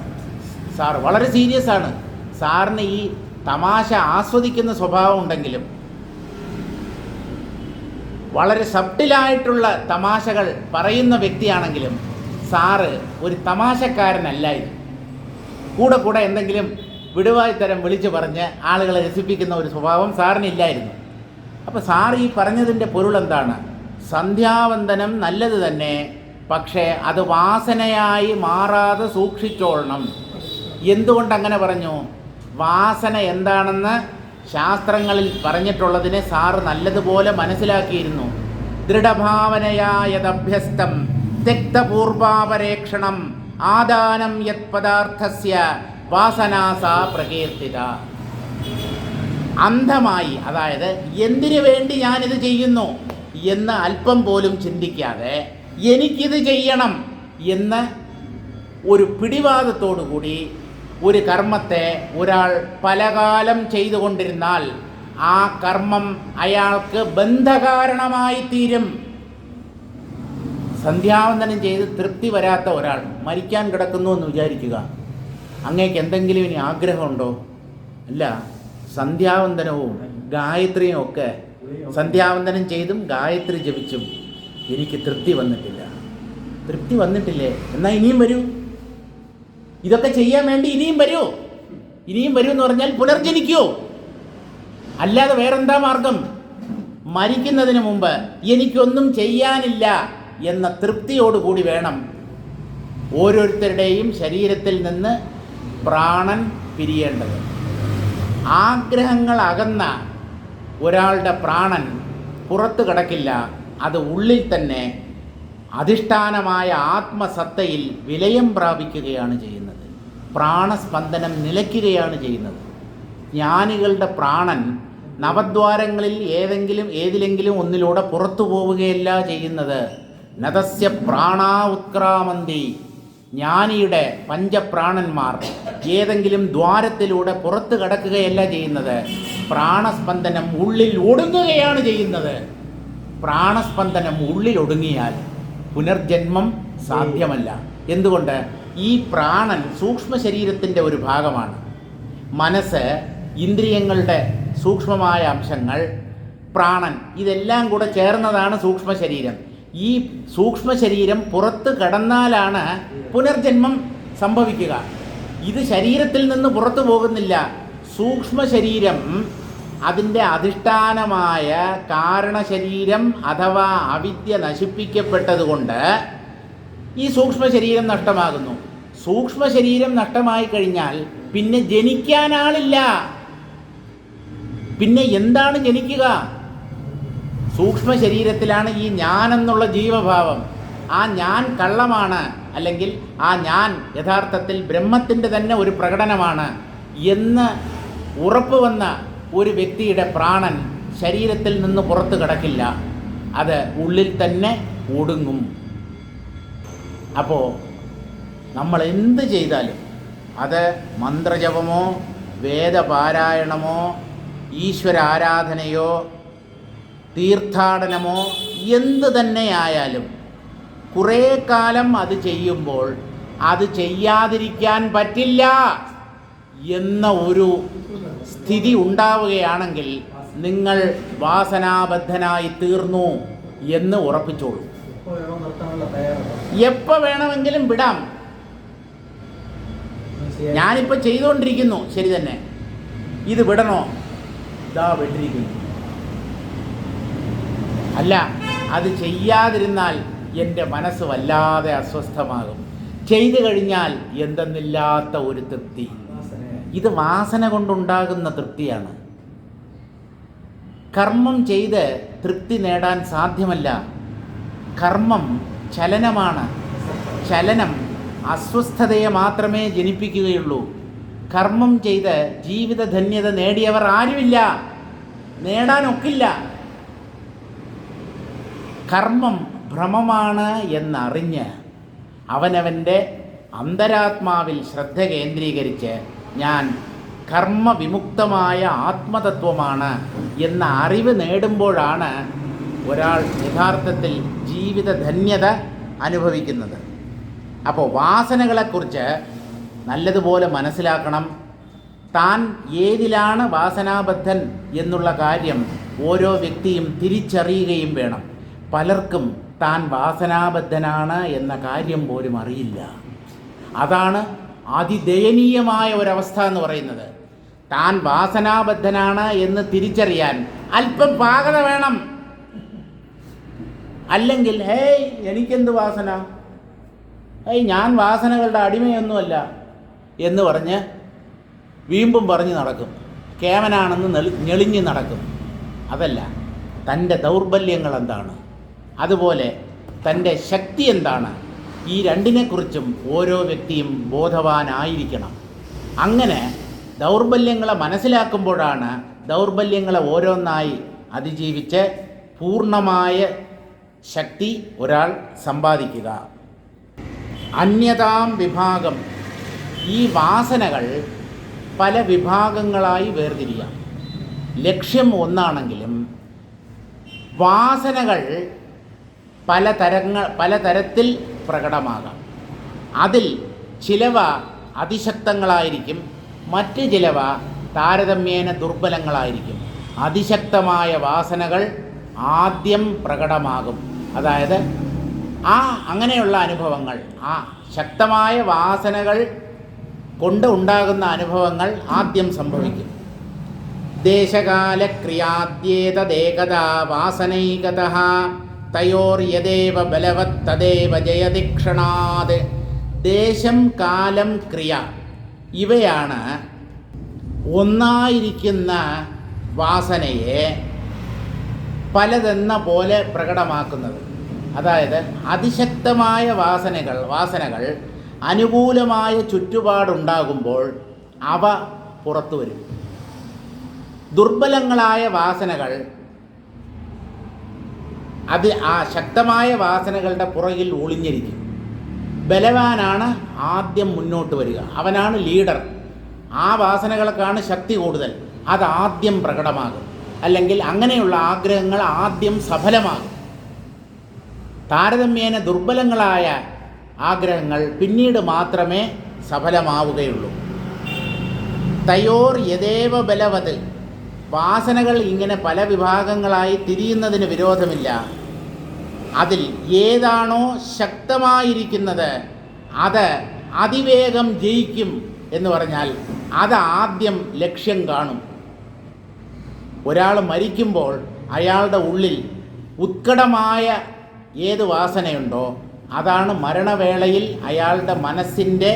സാർ. വളരെ സീരിയസ് ആണ്. സാറിന് ഈ തമാശ ആസ്വദിക്കുന്ന സ്വഭാവം ഉണ്ടെങ്കിലും വളരെ സബ്റ്റിലായിട്ടുള്ള തമാശകൾ പറയുന്ന വ്യക്തിയാണെങ്കിലും സാറ് ഒരു തമാശക്കാരനല്ലായിരുന്നു. കൂടെ കൂടെ എന്തെങ്കിലും വിടുവായിത്തരം വിളിച്ചു പറഞ്ഞ് ആളുകളെ രസിപ്പിക്കുന്ന ഒരു സ്വഭാവം സാറിനില്ലായിരുന്നു. അപ്പോൾ സാർ ഈ പറഞ്ഞതിൻ്റെ പൊരുൾ എന്താണ്? സന്ധ്യാവന്ദനം നല്ലത് തന്നെ, പക്ഷേ അത് വാസനയായി മാറാതെ സൂക്ഷിച്ചോളണം. എന്തുകൊണ്ടങ്ങനെ പറഞ്ഞു? വാസന എന്താണെന്ന് ശാസ്ത്രങ്ങളിൽ പറഞ്ഞിട്ടുള്ളതിനെ സാറ് നല്ലതുപോലെ മനസ്സിലാക്കിയിരുന്നു. ദൃഢഭാവനയായദഭ്യസ്തം തെക്തപൂർവാപരേക്ഷണം ആദാനം യത് പദാർത്ഥസ്യ വാസനാസാ പ്രകീർത്തിത. അന്ധമായി, അതായത് എന്തിനു വേണ്ടി ഞാനിത് ചെയ്യുന്നു എന്ന് അല്പം പോലും ചിന്തിക്കാതെ എനിക്കിത് ചെയ്യണം എന്ന് ഒരു പിടിവാദത്തോടു കൂടി ഒരു കർമ്മത്തെ ഒരാൾ പലകാലം ചെയ്തുകൊണ്ടിരുന്നാൽ ആ കർമ്മം അയാൾക്ക് ബന്ധകാരണമായി തീരും. സന്ധ്യാവന്ദനം ചെയ്ത് തൃപ്തി വരാത്ത ഒരാൾ മരിക്കാൻ കിടക്കുന്നു എന്ന് വിചാരിക്കുക. അങ്ങേക്ക് എന്തെങ്കിലും ഇനി ആഗ്രഹമുണ്ടോ? അല്ല, സന്ധ്യാവന്ദനവും ഗായത്രിയും ഒക്കെ സന്ധ്യാവന്ദനം ചെയ്തും ഗായത്രി ജപിച്ചും എനിക്ക് തൃപ്തി വന്നിട്ടില്ല. തൃപ്തി വന്നിട്ടില്ലേ? എന്നാൽ ഇനിയും വരൂ. ഇതൊക്കെ ചെയ്യാൻ വേണ്ടി ഇനിയും വരൂ. ഇനിയും വരൂ എന്ന് പറഞ്ഞാൽ പുനർജനിക്കൂ. അല്ലാതെ വേറെന്താ മാർഗം? മരിക്കുന്നതിന് മുമ്പ് എനിക്കൊന്നും ചെയ്യാനില്ല എന്ന തൃപ്തിയോടുകൂടി വേണം ഓരോരുത്തരുടെയും ശരീരത്തിൽ നിന്ന് പ്രാണൻ പിരിയേണ്ടത്. ആഗ്രഹങ്ങൾ അകന്ന ഒരാളുടെ പ്രാണൻ പുറത്തു കിടക്കില്ല. അത് ഉള്ളിൽ തന്നെ അധിഷ്ഠാനമായ ആത്മസത്തയിൽ വിലയം പ്രാപിക്കുകയാണ് ചെയ്യുന്നത്. പ്രാണസ്പന്ദനം നിലയ്ക്കുകയാണ് ചെയ്യുന്നത്. ജ്ഞാനികളുടെ പ്രാണൻ നവദ്വാരങ്ങളിൽ ഏതിലെങ്കിലും ഒന്നിലൂടെ പുറത്തു പോവുകയല്ല ചെയ്യുന്നത്. നതസ്യ പ്രാണാ ഉത്ക്രാമന്തി. ജ്ഞാനിയുടെ പഞ്ചപ്രാണന്മാർ ഏതെങ്കിലും ദ്വാരത്തിലൂടെ പുറത്തു കടക്കുകയല്ല ചെയ്യുന്നത്. പ്രാണസ്പന്ദനം ഉള്ളിൽ ഒടുങ്ങുകയാണ് ചെയ്യുന്നത്. പ്രാണസ്പന്ദനം ഉള്ളിൽ ഒടുങ്ങിയാൽ പുനർജന്മം സാധ്യമല്ല. എന്തുകൊണ്ട്? ഈ പ്രാണൻ സൂക്ഷ്മ ശരീരത്തിൻ്റെ ഒരു ഭാഗമാണ്. മനസ്സ്, ഇന്ദ്രിയങ്ങളുടെ സൂക്ഷ്മമായ അംശങ്ങൾ, പ്രാണൻ, ഇതെല്ലാം കൂടെ ചേർന്നതാണ് സൂക്ഷ്മ ശരീരം. ഈ സൂക്ഷ്മ ശരീരം പുറത്ത് കടന്നാലാണ് പുനർജന്മം സംഭവിക്കുക. ഇത് ശരീരത്തിൽ നിന്ന് പുറത്തു പോകുന്നില്ല. സൂക്ഷ്മ ശരീരം അതിൻ്റെ അധിഷ്ഠാനമായ കാരണശരീരം അഥവാ അവിദ്യ നശിപ്പിക്കപ്പെട്ടതുകൊണ്ട് ഈ സൂക്ഷ്മ ശരീരം നഷ്ടമാകുന്നു. സൂക്ഷ്മ ശരീരം നഷ്ടമായി കഴിഞ്ഞാൽ പിന്നെ ജനിക്കാനാളില്ല. പിന്നെ എന്താണ് ജനിക്കുക? സൂക്ഷ്മ ശരീരത്തിലാണ് ഈ ഞാൻ എന്നുള്ള ജീവഭാവം. ആ ഞാൻ കള്ളമാണ്, അല്ലെങ്കിൽ ആ ഞാൻ യഥാർത്ഥത്തിൽ ബ്രഹ്മത്തിൻ്റെ തന്നെ ഒരു പ്രകടനമാണ് എന്ന് ഉറപ്പ് വന്ന ഒരു വ്യക്തിയുടെ പ്രാണൻ ശരീരത്തിൽ നിന്ന് പുറത്തു കിടക്കില്ല. അത് ഉള്ളിൽ തന്നെ ഒടുങ്ങും. അപ്പോൾ നമ്മൾ എന്ത് ചെയ്താലും, അത് മന്ത്രജപമോ വേദപാരായണമോ ഈശ്വര ആരാധനയോ തീർത്ഥാടനമോ എന്ത് തന്നെയായാലും കുറേ കാലം അത് ചെയ്യുമ്പോൾ അത് ചെയ്യാതിരിക്കാൻ പറ്റില്ല എന്ന ഒരു സ്ഥിതി ഉണ്ടാവുകയാണെങ്കിൽ നിങ്ങൾ വാസനാബദ്ധനായി തീർന്നു എന്ന് ഉറപ്പിച്ചോളൂ. എപ്പോൾ വേണമെങ്കിലും വിടാം. ഞാനിപ്പോൾ ചെയ്തുകൊണ്ടിരിക്കുന്നു, ശരി തന്നെ, ഇത് വിടണോ? ഇതാ വിട്ടിരിക്കുന്നു. അല്ല, അത് ചെയ്യാതിരുന്നാൽ എൻ്റെ മനസ്സ് വല്ലാതെ അസ്വസ്ഥമാകും. ചെയ്തു കഴിഞ്ഞാൽ എന്തെന്നില്ലാത്ത ഒരു തൃപ്തി. ഇത് വാസന കൊണ്ടുണ്ടാകുന്ന തൃപ്തിയാണ്. കർമ്മം ചെയ്ത് തൃപ്തി നേടാൻ സാധ്യമല്ല. കർമ്മം ചലനമാണ്. ചലനം അസ്വസ്ഥതയെ മാത്രമേ ജനിപ്പിക്കുകയുള്ളൂ. കർമ്മം ചെയ്ത് ജീവിതധന്യത നേടിയവർ ആരുമില്ല, നേടാനൊക്കില്ല. കർമ്മം ഭ്രമമാണ് എന്നറിഞ്ഞ് അവനവൻ്റെ അന്തരാത്മാവിൽ ശ്രദ്ധ കേന്ദ്രീകരിച്ച് ഞാൻ കർമ്മവിമുക്തമായ ആത്മതത്വമാണ് എന്ന അറിവ് നേടുമ്പോഴാണ് ഒരാൾ യഥാർത്ഥത്തിൽ ജീവിതധന്യത അനുഭവിക്കുന്നത്. അപ്പോൾ വാസനകളെക്കുറിച്ച് നല്ലതുപോലെ മനസ്സിലാക്കണം. താൻ ഏതിലാണ് വാസനാബദ്ധൻ എന്നുള്ള കാര്യം ഓരോ വ്യക്തിയും തിരിച്ചറിയുകയും വേണം. പലർക്കും താൻ വാസനാബദ്ധനാണ് എന്ന കാര്യം പോലും അറിയില്ല. അതാണ് അതിദയനീയമായ ഒരവസ്ഥ എന്ന് പറയുന്നത്. താൻ വാസനാബദ്ധനാണ് എന്ന് തിരിച്ചറിയാൻ അല്പം പാകത വേണം. അല്ലെങ്കിൽ എനിക്കെന്ത് വാസന, ഞാൻ വാസനകളുടെ അടിമയൊന്നുമല്ല എന്ന് പറഞ്ഞ് വീമ്പും പറഞ്ഞ് നടക്കും, കേവനാണെന്ന് ഞെളിഞ്ഞ് നടക്കും. അതല്ല, തൻ്റെ ദൗർബല്യങ്ങൾ എന്താണ്, അതുപോലെ തൻ്റെ ശക്തി എന്താണ്, ഈ രണ്ടിനെക്കുറിച്ചും ഓരോ വ്യക്തിയും ബോധവാനായിരിക്കണം. അങ്ങനെ ദൗർബല്യങ്ങളെ മനസ്സിലാക്കുമ്പോഴാണ് ദൗർബല്യങ്ങളെ ഓരോന്നായി അതിജീവിച്ച് പൂർണ്ണമായ ശക്തി ഒരാൾ സമ്പാദിക്കുക. അന്യതാം വിഭാഗം. ഈ വാസനകൾ പല വിഭാഗങ്ങളായി വേർതിരിയാം. ലക്ഷ്യം ഒന്നാണെങ്കിലും വാസനകൾ പലതരത്തിൽ പ്രകടമാകാം. അതിൽ ചിലവ അതിശക്തങ്ങളായിരിക്കും, മറ്റ് ചിലവ താരതമ്യേന ദുർബലങ്ങളായിരിക്കും. അതിശക്തമായ വാസനകൾ ആദ്യം പ്രകടമാകും. അതായത് അങ്ങനെയുള്ള അനുഭവങ്ങൾ, ആ ശക്തമായ വാസനകൾ കൊണ്ട് ഉണ്ടാകുന്ന അനുഭവങ്ങൾ ആദ്യം സംഭവിക്കും. ദേശകാലക്രിയാദ്യേതദേകദാ വാസനൈകതഃ തയോർയദേവ ബലവത് തദേവ ജയതി ക്ഷണാത്. ദേശം, കാലം, ക്രിയ ഇവയാണ് ഒന്നായിരിക്കുന്ന വാസനയെ പലതെന്ന പോലെ പ്രകടമാക്കുന്നത്. അതായത് അതിശക്തമായ വാസനകൾ അനുകൂലമായ ചുറ്റുപാടുണ്ടാകുമ്പോൾ അവ പുറത്തു വരും. ദുർബലങ്ങളായ വാസനകൾ ആ ശക്തമായ വാസനകളുടെ പുറകിൽ ഒളിഞ്ഞിരിക്കും. ബലവാനാണ് ആദ്യം മുന്നോട്ട് വരിക, അവനാണ് ലീഡർ. ആ വാസനകൾക്കാണ് ശക്തി കൂടുതൽ, അതാദ്യം പ്രകടമാകും. അല്ലെങ്കിൽ അങ്ങനെയുള്ള ആഗ്രഹങ്ങൾ ആദ്യം സഫലമാകും. താരതമ്യേന ദുർബലങ്ങളായ ആഗ്രഹങ്ങൾ പിന്നീട് മാത്രമേ സഫലമാവുകയുള്ളൂ. തയോർ യദേവ ബലവത്. വാസനകൾ ഇങ്ങനെ പല വിഭാഗങ്ങളായി തിരിയുന്നതിന് വിരോധമില്ല. അതിൽ ഏതാണോ ശക്തമായിരിക്കുന്നത് അത് അതിവേഗം ജയിക്കും എന്ന് പറഞ്ഞാൽ അത് ആദ്യം ലക്ഷ്യം കാണും. ഒരാൾ മരിക്കുമ്പോൾ അയാളുടെ ഉള്ളിൽ ഉത്കടമായ ഏത് വാസനയുണ്ടോ അതാണ് മരണവേളയിൽ അയാളുടെ മനസ്സിൻ്റെ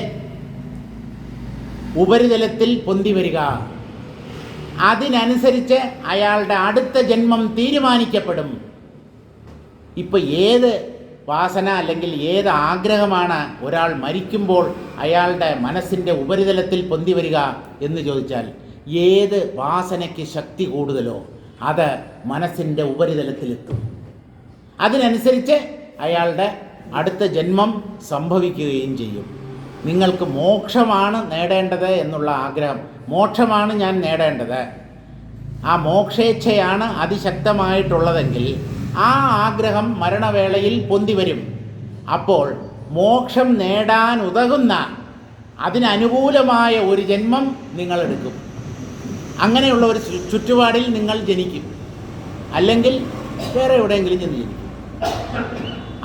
ഉപരിതലത്തിൽ പൊന്തി വരിക. അതിനനുസരിച്ച് അയാളുടെ അടുത്ത ജന്മം തീരുമാനിക്കപ്പെടും. ഇപ്പോൾ ഏത് വാസന അല്ലെങ്കിൽ ഏത് ആഗ്രഹമാണ് ഒരാൾ മരിക്കുമ്പോൾ അയാളുടെ മനസ്സിൻ്റെ ഉപരിതലത്തിൽ പൊന്തി വരിക എന്ന് ചോദിച്ചാൽ, ഏത് വാസനയ്ക്ക് ശക്തി കൂടുതലോ അത് മനസ്സിൻ്റെ ഉപരിതലത്തിലെത്തും. അതിനനുസരിച്ച് അയാളുടെ അടുത്ത ജന്മം സംഭവിക്കുകയും ചെയ്യും. നിങ്ങൾക്ക് മോക്ഷമാണ് നേടേണ്ടത് എന്നുള്ള ആഗ്രഹം, മോക്ഷമാണ് ഞാൻ നേടേണ്ടത്, ആ മോക്ഷേച്ഛയാണ് അതിശക്തമായിട്ടുള്ളതെങ്കിൽ ആ ആഗ്രഹം മരണവേളയിൽ പൊന്തി വരും. അപ്പോൾ മോക്ഷം നേടാൻ ഉതകുന്ന അതിനനുകൂലമായ ഒരു ജന്മം നിങ്ങളെടുക്കും. അങ്ങനെയുള്ള ഒരു ചുറ്റുപാടിൽ നിങ്ങൾ ജനിക്കും, അല്ലെങ്കിൽ വേറെ എവിടെയെങ്കിലും ചെന്ന് ജനിക്കും.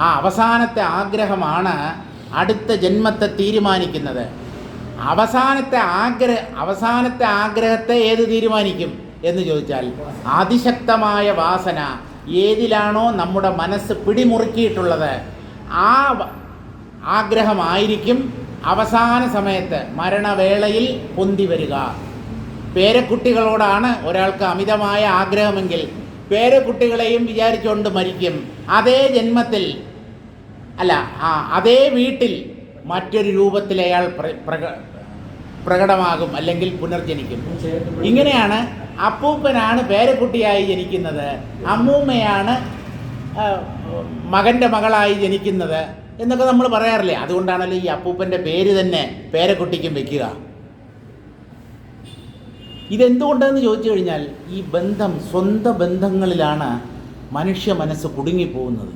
ആ അവസാനത്തെ ആഗ്രഹമാണ് അടുത്ത ജന്മത്തെ തീരുമാനിക്കുന്നത്. അവസാനത്തെ ആഗ്രഹത്തെ ഏത് തീരുമാനിക്കും എന്ന് ചോദിച്ചാൽ, അതിശക്തമായ വാസന ഏതിലാണോ നമ്മുടെ മനസ്സ് പിടിമുറുക്കിയിട്ടുള്ളത് ആ ആഗ്രഹമായിരിക്കും അവസാന സമയത്ത് മരണവേളയിൽ പൊന്തി വരിക. പേരക്കുട്ടികളോടാണ് ഒരാൾക്ക് അമിതമായ ആഗ്രഹമെങ്കിൽ പേരക്കുട്ടികളെയും വിചാരിച്ചുകൊണ്ട് മരിക്കും. അതേ ജന്മത്തിൽ അതേ വീട്ടിൽ മറ്റൊരു രൂപത്തിൽ അയാൾ പ്രകടമാകും, അല്ലെങ്കിൽ പുനർജനിക്കും. ഇങ്ങനെയാണ് അപ്പൂപ്പനാണ് പേരക്കുട്ടിയായി ജനിക്കുന്നത്, അമ്മൂമ്മയാണ് മകൻ്റെ മകളായി ജനിക്കുന്നത് എന്നൊക്കെ നമ്മൾ പറയാറില്ലേ. അതുകൊണ്ടാണല്ലോ ഈ അപ്പൂപ്പൻ്റെ പേര് തന്നെ പേരക്കുട്ടിക്കും വെക്കുക. ഇതെന്തുകൊണ്ടെന്ന് ചോദിച്ചു കഴിഞ്ഞാൽ ഈ ബന്ധം, സ്വന്തം ബന്ധങ്ങളിലാണ് മനുഷ്യ മനസ്സ് കുടുങ്ങിപ്പോകുന്നത്.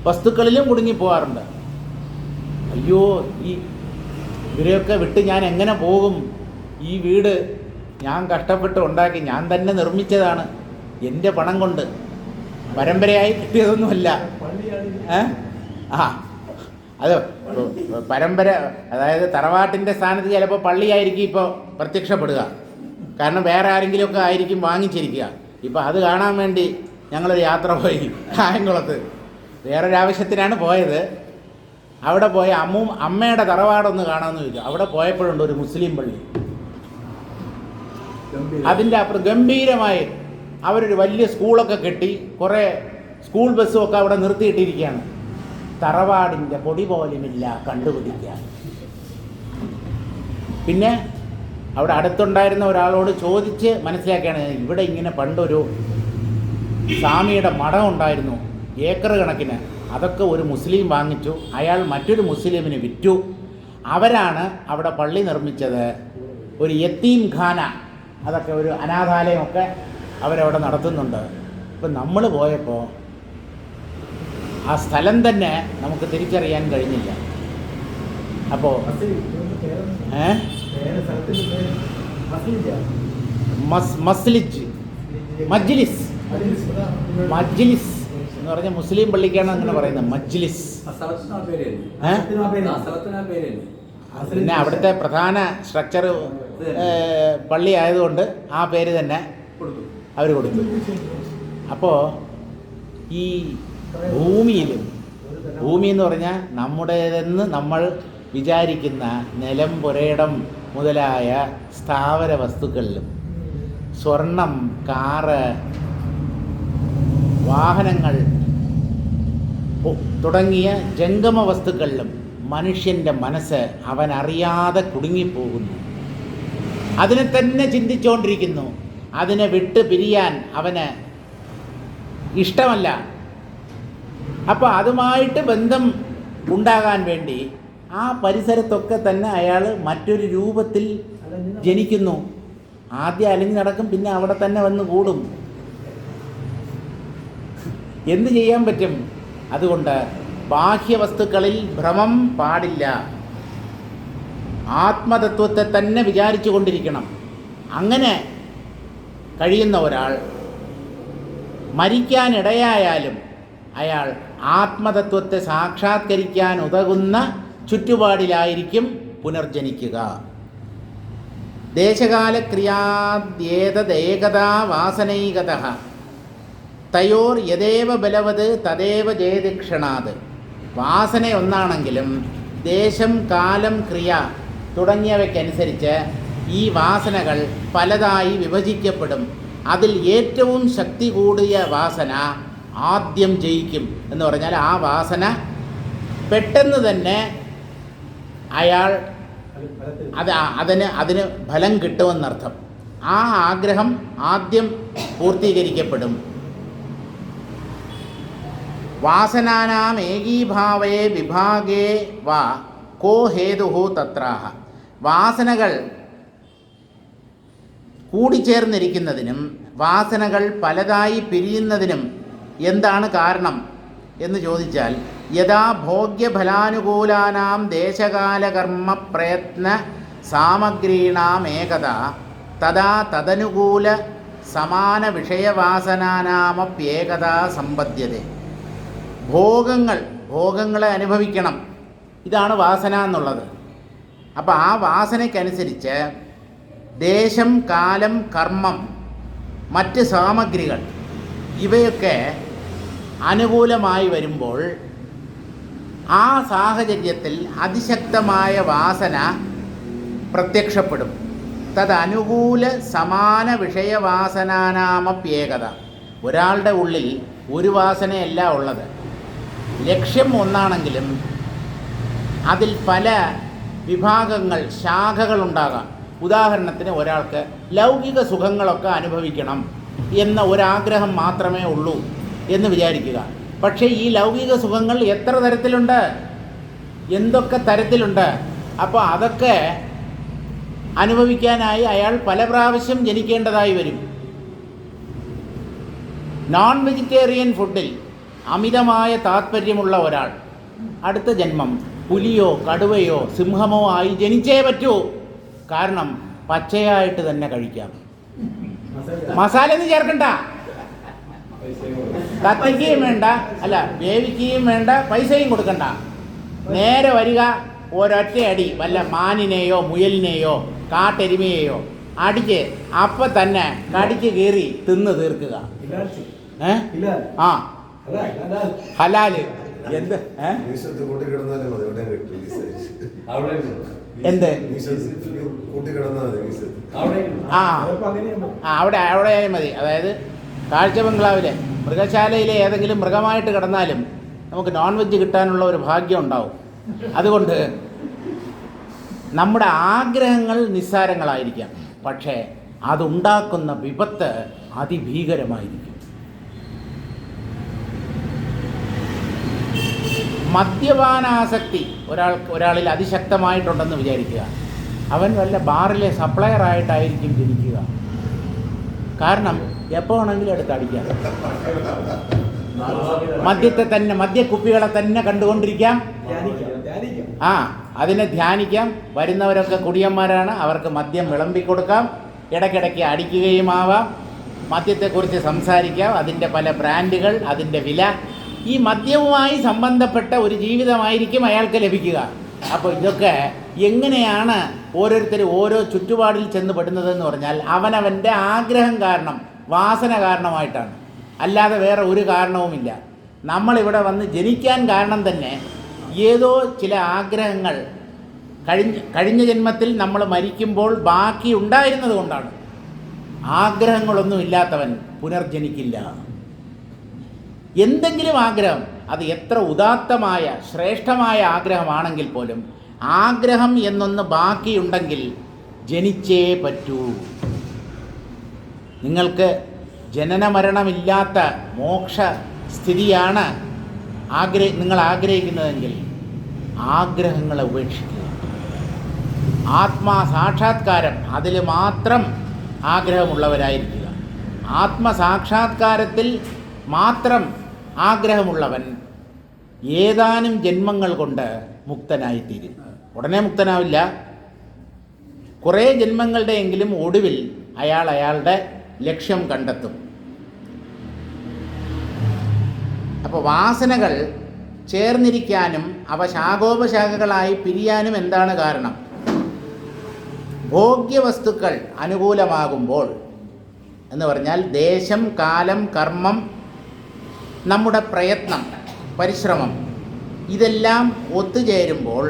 വസ്തുക്കളിലും കുടുങ്ങിപ്പോകാറുണ്ട്. അയ്യോ, ഈ ഇവരെയൊക്കെ വിട്ട് ഞാൻ എങ്ങനെ പോകും? ഈ വീട് ഞാൻ കഷ്ടപ്പെട്ട് ഉണ്ടാക്കി, ഞാൻ തന്നെ നിർമ്മിച്ചതാണ്, എൻ്റെ പണം കൊണ്ട്, പരമ്പരയായി കിട്ടിയതൊന്നുമല്ല. അത് പരമ്പര, അതായത് തറവാട്ടിൻ്റെ സ്ഥാനത്ത് ചിലപ്പോൾ പള്ളിയായിരിക്കും ഇപ്പോൾ പ്രത്യക്ഷപ്പെടുക. കാരണം വേറെ ആരെങ്കിലുമൊക്കെ ആയിരിക്കും വാങ്ങിച്ചിരിക്കുക. ഇപ്പോൾ അത് കാണാൻ വേണ്ടി ഞങ്ങളൊരു യാത്ര പോയി കായംകുളത്ത്. വേറൊരാവശ്യത്തിനാണ് പോയത്. അവിടെ പോയ അമ്മയുടെ തറവാടൊന്ന് കാണാമെന്ന് ചോദിച്ചു. അവിടെ പോയപ്പോഴുണ്ട് ഒരു മുസ്ലിം പള്ളി. അതിൻ്റെ അപ്പുറം ഗംഭീരമായി അവരൊരു വലിയ സ്കൂളൊക്കെ കെട്ടി, കുറേ സ്കൂൾ ബസ്സുമൊക്കെ അവിടെ നിർത്തിയിട്ടിരിക്കുകയാണ്. തറവാടിൻ്റെ പൊടി പോലുമില്ല കണ്ടുപിടിക്കാൻ. പിന്നെ അവിടെ അടുത്തുണ്ടായിരുന്ന ഒരാളോട് ചോദിച്ച് മനസ്സിലാക്കിയാണ്, ഇവിടെ ഇങ്ങനെ പണ്ടൊരു സ്വാമിയുടെ മഠം ഉണ്ടായിരുന്നു, ഏക്കർ കണക്കിന്. അതൊക്കെ ഒരു മുസ്ലിം വാങ്ങിച്ചു, അയാൾ മറ്റൊരു മുസ്ലിമിന് വിറ്റു. അവരാണ് അവിടെ പള്ളി നിർമ്മിച്ചത്. ഒരു യത്തീം ഖാന, അതൊക്കെ ഒരു അനാഥാലയമൊക്കെ അവരവിടെ നടത്തുന്നുണ്ട്. ഇപ്പം നമ്മൾ പോയപ്പോൾ ആ സ്ഥലം തന്നെ നമുക്ക് തിരിച്ചറിയാൻ കഴിഞ്ഞില്ല. അപ്പോൾ മജ്ലിസ് എന്ന് പറഞ്ഞ മുസ്ലിം പള്ളിക്കാണ് അങ്ങനെ പറയുന്നത്, മജ്ലിസ്. പിന്നെ അവിടുത്തെ പ്രധാന സ്ട്രക്ചർ പള്ളി ആയതുകൊണ്ട് ആ പേര് തന്നെ അവർ കൊടുത്തു. അപ്പോൾ ഈ ഭൂമി എന്ന് പറഞ്ഞാൽ നമ്മുടേതെന്ന് നമ്മൾ വിചാരിക്കുന്ന നിലം, പുരയിടം മുതലായ സ്ഥാവര വസ്തുക്കളിലും, സ്വർണം, കാറ്, വാഹനങ്ങൾ തുടങ്ങിയ ജംഗമ വസ്തുക്കളിലും മനുഷ്യൻ്റെ മനസ്സ് അവനറിയാതെ കുടുങ്ങിപ്പോകുന്നു. അതിനെ തന്നെ ചിന്തിച്ചുകൊണ്ടിരിക്കുന്നു. അതിനെ വിട്ട് പിരിയാൻ അവന് ഇഷ്ടമല്ല. അപ്പോൾ അതുമായിട്ട് ബന്ധം ഉണ്ടാകാൻ വേണ്ടി ആ പരിസരത്തൊക്കെ തന്നെ അയാൾ മറ്റൊരു രൂപത്തിൽ ജനിക്കുന്നു. ആദ്യം അലിഞ്ഞു നടക്കും, പിന്നെ അവിടെ തന്നെ വന്ന് കൂടും. എന്ത് ചെയ്യാൻ പറ്റും? അതുകൊണ്ട് ബാഹ്യവസ്തുക്കളിൽ ഭ്രമം പാടില്ല. ആത്മതത്വത്തെ തന്നെ വിചാരിച്ചു കൊണ്ടിരിക്കണം. അങ്ങനെ കഴിയുന്ന ഒരാൾ മരിക്കാനിടയായാലും അയാൾ ആത്മതത്വത്തെ സാക്ഷാത്കരിക്കാൻ ഉതകുന്ന ചുറ്റുപാടിലായിരിക്കും പുനർജനിക്കുക. ദേശകാലക്രിയാദ്യേതദേകതാ വാസനൈകതഃ തയോർ യദേവ ബലവത് തദേവ ജയതിക്ഷണാത്. വാസന ഒന്നാണെങ്കിലും ദേശം, കാലം, ക്രിയ തുടങ്ങിയവയ്ക്കനുസരിച്ച് ഈ വാസനകൾ പലതായി വിഭജിക്കപ്പെടും. അതിൽ ഏറ്റവും ശക്തി കൂടിയ വാസന ആദ്യം ജയിക്കും. എന്ന് പറഞ്ഞാൽ ആ വാസന പെട്ടെന്ന് തന്നെ അയാൾ അതിന് ഫലം കിട്ടുമെന്നർത്ഥം. ആ ആഗ്രഹം ആദ്യം പൂർത്തീകരിക്കപ്പെടും. വാസനാനാം ഏകീഭാവേ വിഭാഗേ വാ കോ ഹേതുഹു തത്രാഹ. വാസനകൾ കൂടിച്ചേർന്നിരിക്കുന്നതിനും വാസനകൾ പലതായി പിരിയുന്നതിനും എന്താണ് കാരണം എന്ന് ചോദിച്ചാൽ, യഥാ ഭോഗ്യഫലാനുകൂലാനാം ദേശകാലകർമ്മ പ്രയത്ന സാമഗ്രീണാം ഏകത തഥാ തദനുകൂല സമാന വിഷയവാസനാനാമപ്യേകത സമ്പദ്യത്തെ. ഭോഗങ്ങളെ അനുഭവിക്കണം, ഇതാണ് വാസന എന്നുള്ളത്. അപ്പോൾ ആ വാസനയ്ക്കനുസരിച്ച് ദേശം, കാലം, കർമ്മം, മറ്റ് സാമഗ്രികൾ ഇവയൊക്കെ അനുകൂലമായി വരുമ്പോൾ ആ സാഹചര്യത്തിൽ അതിശക്തമായ വാസന പ്രത്യക്ഷപ്പെടും. തദനുകൂല സമാന വിഷയവാസനാനാമപ്യേകത. ഒരാളുടെ ഉള്ളിൽ ഒരു വാസനയല്ല ഉള്ളത്, ലക്ഷ്യം ഒന്നാണെങ്കിലും അതിൽ പല വിഭാഗങ്ങൾ, ശാഖകളുണ്ടാകാം. ഉദാഹരണത്തിന് ഒരാൾക്ക് ലൗകിക സുഖങ്ങളൊക്കെ അനുഭവിക്കണം എന്ന ഒരാഗ്രഹം മാത്രമേ ഉള്ളൂ എന്ന് വിചാരിക്കുക. പക്ഷേ ഈ ലൗകിക സുഖങ്ങൾ എത്ര തരത്തിലുണ്ട്, എന്തൊക്കെ തരത്തിലുണ്ട്. അപ്പോൾ അതൊക്കെ അനുഭവിക്കാനായി അയാൾ പല പ്രാവശ്യം ജനിക്കേണ്ടതായി വരും. നോൺ വെജിറ്റേറിയൻ ഫുഡിൽ അമിതമായ താത്പര്യമുള്ള ഒരാൾ അടുത്ത ജന്മം പുലിയോ കടുവയോ സിംഹമോ ആയി ജനിച്ചേ പറ്റൂ. കാരണം പച്ചയായിട്ട് തന്നെ കഴിക്കാം. മസാല ഒന്നും ചേർക്കണ്ട, കത്തിക്കുകയും വേണ്ട, അല്ല വേവിക്കുകയും വേണ്ട, പൈസയും കൊടുക്കണ്ട. നേരെ വരിക, ഒരൊറ്റ അടി വല്ല മാനിനെയോ മുയലിനെയോ കാട്ടെരുമയെയോ അടിച്ച് അപ്പം തന്നെ കടിച്ച് കീറി തിന്ന് തീർക്കുക. ആ ഹലാല്. എന്ത് എന്ത് അവിടെ ആയാലും മതി. അതായത് കാഴ്ച ബംഗ്ലാവിലെ മൃഗശാലയിലെ ഏതെങ്കിലും മൃഗമായിട്ട് കിടന്നാലും നമുക്ക് നോൺ വെജ് കിട്ടാനുള്ള ഒരു ഭാഗ്യം ഉണ്ടാവും. അതുകൊണ്ട് നമ്മുടെ ആഗ്രഹങ്ങൾ നിസ്സാരങ്ങളായിരിക്കാം, പക്ഷേ അതുണ്ടാക്കുന്ന വിപത്ത് അതിഭീകരമായിരിക്കും. മദ്യപാനാസക്തി ഒരാളിൽ അതിശക്തമായിട്ടുണ്ടെന്ന് വിചാരിക്കുക. അവൻ വല്ല ബാറിലെ സപ്ലയറായിട്ടായിരിക്കും ജനിക്കുക. കാരണം എപ്പോൾ വേണമെങ്കിലും എടുത്തടിക്കാം. മദ്യക്കുപ്പികളെ തന്നെ കണ്ടുകൊണ്ടിരിക്കാം. അതിനെ ധ്യാനിക്കാം. വരുന്നവരൊക്കെ കുടിയന്മാരാണ്, അവർക്ക് മദ്യം വിളമ്പിക്കൊടുക്കാം. ഇടയ്ക്കിടയ്ക്ക് അടിക്കുകയുമാവാം. മദ്യത്തെക്കുറിച്ച് സംസാരിക്കാം, അതിൻ്റെ പല ബ്രാൻഡുകൾ, അതിൻ്റെ വില. ഈ മദ്യവുമായി സംബന്ധപ്പെട്ട ഒരു ജീവിതമായിരിക്കും അയാൾക്ക് ലഭിക്കുക. അപ്പോൾ ഇതൊക്കെ എങ്ങനെയാണ് ഓരോരുത്തരും ഓരോ ചുറ്റുപാടിൽ ചെന്ന് പെടുന്നതെന്ന് പറഞ്ഞാൽ അവനവൻ്റെ ആഗ്രഹം കാരണം, വാസന കാരണമായിട്ടാണ്, അല്ലാതെ വേറെ ഒരു കാരണവുമില്ല. നമ്മളിവിടെ വന്ന് ജനിക്കാൻ കാരണം തന്നെ ഏതോ ചില ആഗ്രഹങ്ങൾ കഴിഞ്ഞ ജന്മത്തിൽ നമ്മൾ മരിക്കുമ്പോൾ ബാക്കി ഉണ്ടായിരുന്നത് കൊണ്ടാണ്. ആഗ്രഹങ്ങളൊന്നും ഇല്ലാത്തവൻ പുനർജനിക്കില്ല. എന്തെങ്കിലും ആഗ്രഹം, അത് എത്ര ഉദാത്തമായ ശ്രേഷ്ഠമായ ആഗ്രഹമാണെങ്കിൽ പോലും ആഗ്രഹം എന്നൊന്ന് ബാക്കിയുണ്ടെങ്കിൽ ജനിച്ചേ പറ്റൂ. നിങ്ങൾക്ക് ജനനമരണമില്ലാത്ത മോക്ഷ സ്ഥിതിയാണ് നിങ്ങൾ ആഗ്രഹിക്കുന്നതെങ്കിൽ ആഗ്രഹങ്ങളെ ഉപേക്ഷിക്കുക. ആത്മസാക്ഷാത്കാരം, അതിൽ മാത്രം ആഗ്രഹമുള്ളവരായിരിക്കുക. ആത്മസാക്ഷാത്കാരത്തിൽ മാത്രം ആഗ്രഹമുള്ളവൻ ഏതാനും ജന്മങ്ങൾ കൊണ്ട് മുക്തനായിത്തീരും. ഉടനെ മുക്തനാവില്ല. കുറേ ജന്മങ്ങളുടെയെങ്കിലും ഒടുവിൽ അയാളുടെ ലക്ഷ്യം കണ്ടെത്തും. അപ്പോൾ വാസനകൾ ചേർന്നിരിക്കാനും അവ ശാഖോപശാഖകളായി പിരിയാനും എന്താണ് കാരണം? ഭോഗ്യവസ്തുക്കൾ അനുകൂലമാകുമ്പോൾ എന്ന് പറഞ്ഞാൽ ദേശം, കാലം, കർമ്മം, നമ്മുടെ പ്രയത്നം, പരിശ്രമം, ഇതെല്ലാം ഒത്തുചേരുമ്പോൾ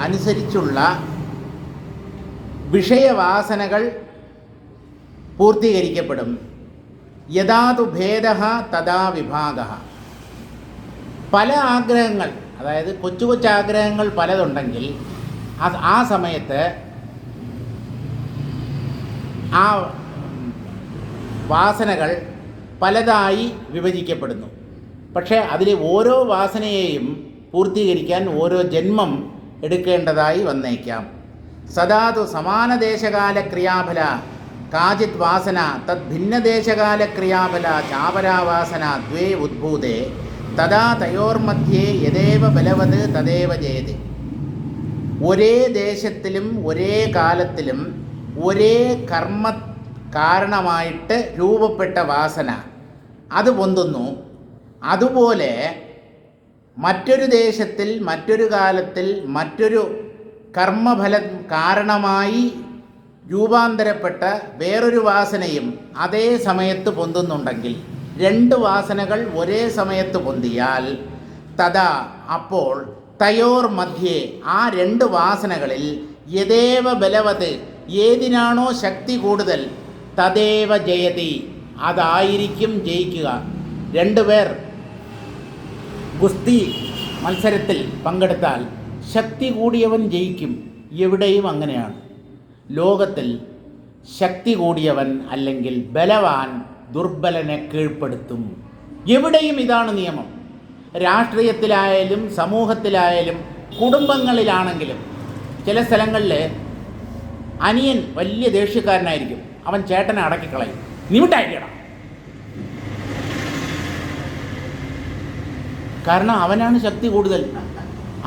അനുസരിച്ചുള്ള വിഷയവാസനകൾ പൂർത്തീകരിക്കപ്പെടും. യഥാതു ഭേദഃ തഥാ വിഭാഗഃ. പല ആഗ്രഹങ്ങൾ, അതായത് കൊച്ചു കൊച്ചാഗ്രഹങ്ങൾ പലതുണ്ടെങ്കിൽ ആ സമയത്ത് ആ വാസനകൾ പലതായി വിഭജിക്കപ്പെടുന്നു. പക്ഷേ അതിലെ ഓരോ വാസനയെയും പൂർത്തീകരിക്കാൻ ഓരോ ജന്മം എടുക്കേണ്ടതായി വന്നേക്കാം. സദാതു സമാനദേശകാല ക്രിയാഫല കാചിത് വാസന തദ് ഭിന്നദേശകാലക്രിയാഫല ചാപരാവാസന ദ്വേ ഉദ്ഭൂതേ തഥാ തയോർമധ്യേ യദേവ ബലവത് തദേവ ജയതി. ഒരേ ദേശത്തിലും ഒരേ കാലത്തിലും ഒരേ കർമ്മ കാരണമായിട്ട് രൂപപ്പെട്ട വാസന അത് പൊന്തുന്നു. അതുപോലെ മറ്റൊരു ദേശത്തിൽ മറ്റൊരു കാലത്തിൽ മറ്റൊരു കർമ്മഫലം കാരണമായി രൂപാന്തരപ്പെട്ട വേറൊരു വാസനയും അതേ സമയത്ത് പൊന്തുന്നുണ്ടെങ്കിൽ, രണ്ട് വാസനകൾ ഒരേ സമയത്ത് പൊന്തിയാൽ തഥാ അപ്പോൾ തയോർ മധ്യേ ആ രണ്ട് വാസനകളിൽ യദേവ ബലവത് ഏതിനാണോ ശക്തി കൂടുതൽ തദേവ ജയതി അതായിരിക്കും ജയിക്കുക. രണ്ടുപേർ ഗുസ്തി മത്സരത്തിൽ പങ്കെടുത്താൽ ശക്തി കൂടിയവൻ ജയിക്കും. എവിടെയും അങ്ങനെയാണ്. ലോകത്തിൽ ശക്തി കൂടിയവൻ അല്ലെങ്കിൽ ബലവാൻ ദുർബലനെ കീഴ്പ്പെടുത്തും. എവിടെയും ഇതാണ് നിയമം. രാഷ്ട്രീയത്തിലായാലും സമൂഹത്തിലായാലും കുടുംബങ്ങളിലാണെങ്കിലും ചില സ്ഥലങ്ങളിൽ അനിയൻ വലിയ ദേഷ്യക്കാരനായിരിക്കും, അവൻ ചേട്ടനെ അടക്കിക്കളയും. നിമിട്ടായിരിക്കണം, കാരണം അവനാണ് ശക്തി കൂടുതൽ.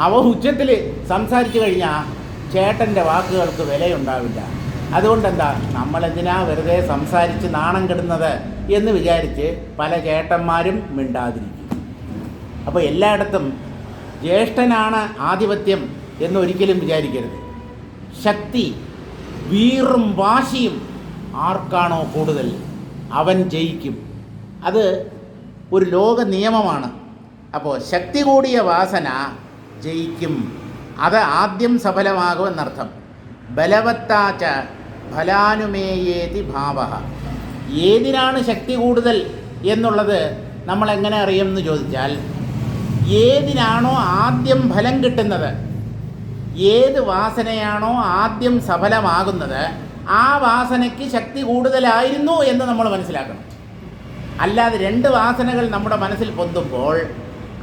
അവ ഉച്ചത്തിൽ സംസാരിച്ചു കഴിഞ്ഞാൽ ചേട്ടൻ്റെ വാക്കുകൾക്ക് വിലയുണ്ടാവില്ല. അതുകൊണ്ടെന്താ, നമ്മളെന്തിനാ വെറുതെ സംസാരിച്ച് നാണം കെടുന്നത് എന്ന് വിചാരിച്ച് പല ചേട്ടന്മാരും മിണ്ടാതിരിക്കും. അപ്പോൾ എല്ലായിടത്തും ജ്യേഷ്ഠനാണ് ആധിപത്യം എന്നൊരിക്കലും വിചാരിക്കരുത്. ശക്തി, വീറും വാശിയും ആർക്കാണോ കൂടുതൽ അവൻ ജയിക്കും. അത് ഒരു ലോക നിയമമാണ്. അപ്പോൾ ശക്തി കൂടിയ വാസന ജയിക്കും, അത് ആദ്യം സഫലമാകുമെന്നർത്ഥം. ബലവത്താച്ച ഫലാനുമേയേതി ഭാവ. ഏതിനാണ് ശക്തി കൂടുതൽ എന്നുള്ളത് നമ്മളെങ്ങനെ അറിയുമെന്ന് ചോദിച്ചാൽ, ഏതിനാണോ ആദ്യം ഫലം കിട്ടുന്നത്, ഏത് വാസനയാണോ ആദ്യം സഫലമാകുന്നത്, ആ വാസനയ്ക്ക് ശക്തി കൂടുതലായിരുന്നു എന്ന് നമ്മൾ മനസ്സിലാക്കണം. അല്ലാതെ രണ്ട് വാസനകൾ നമ്മുടെ മനസ്സിൽ പൊന്തുമ്പോൾ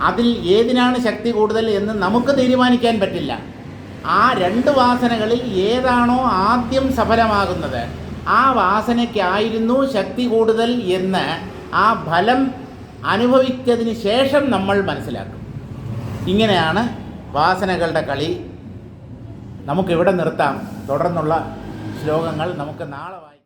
അതിൽ ഏതിനാണ് ശക്തി കൂടുതൽ എന്ന് നമുക്ക് തീരുമാനിക്കാൻ പറ്റില്ല. ആ രണ്ട് വാസനകളിൽ ഏതാണോ ആദ്യം സഫലമാകുന്നത്, ആ വാസനയ്ക്കായിരുന്നു ശക്തി കൂടുതൽ എന്ന് ആ ഫലം അനുഭവിച്ചതിന് ശേഷം നമ്മൾ മനസ്സിലാക്കും. ഇങ്ങനെയാണ് വാസനകളുടെ കളി. നമുക്കിവിടെ നിർത്താം. തുടർന്നുള്ള ശ്ലോകങ്ങൾ നമുക്ക് നാളെ വായിക്കാം.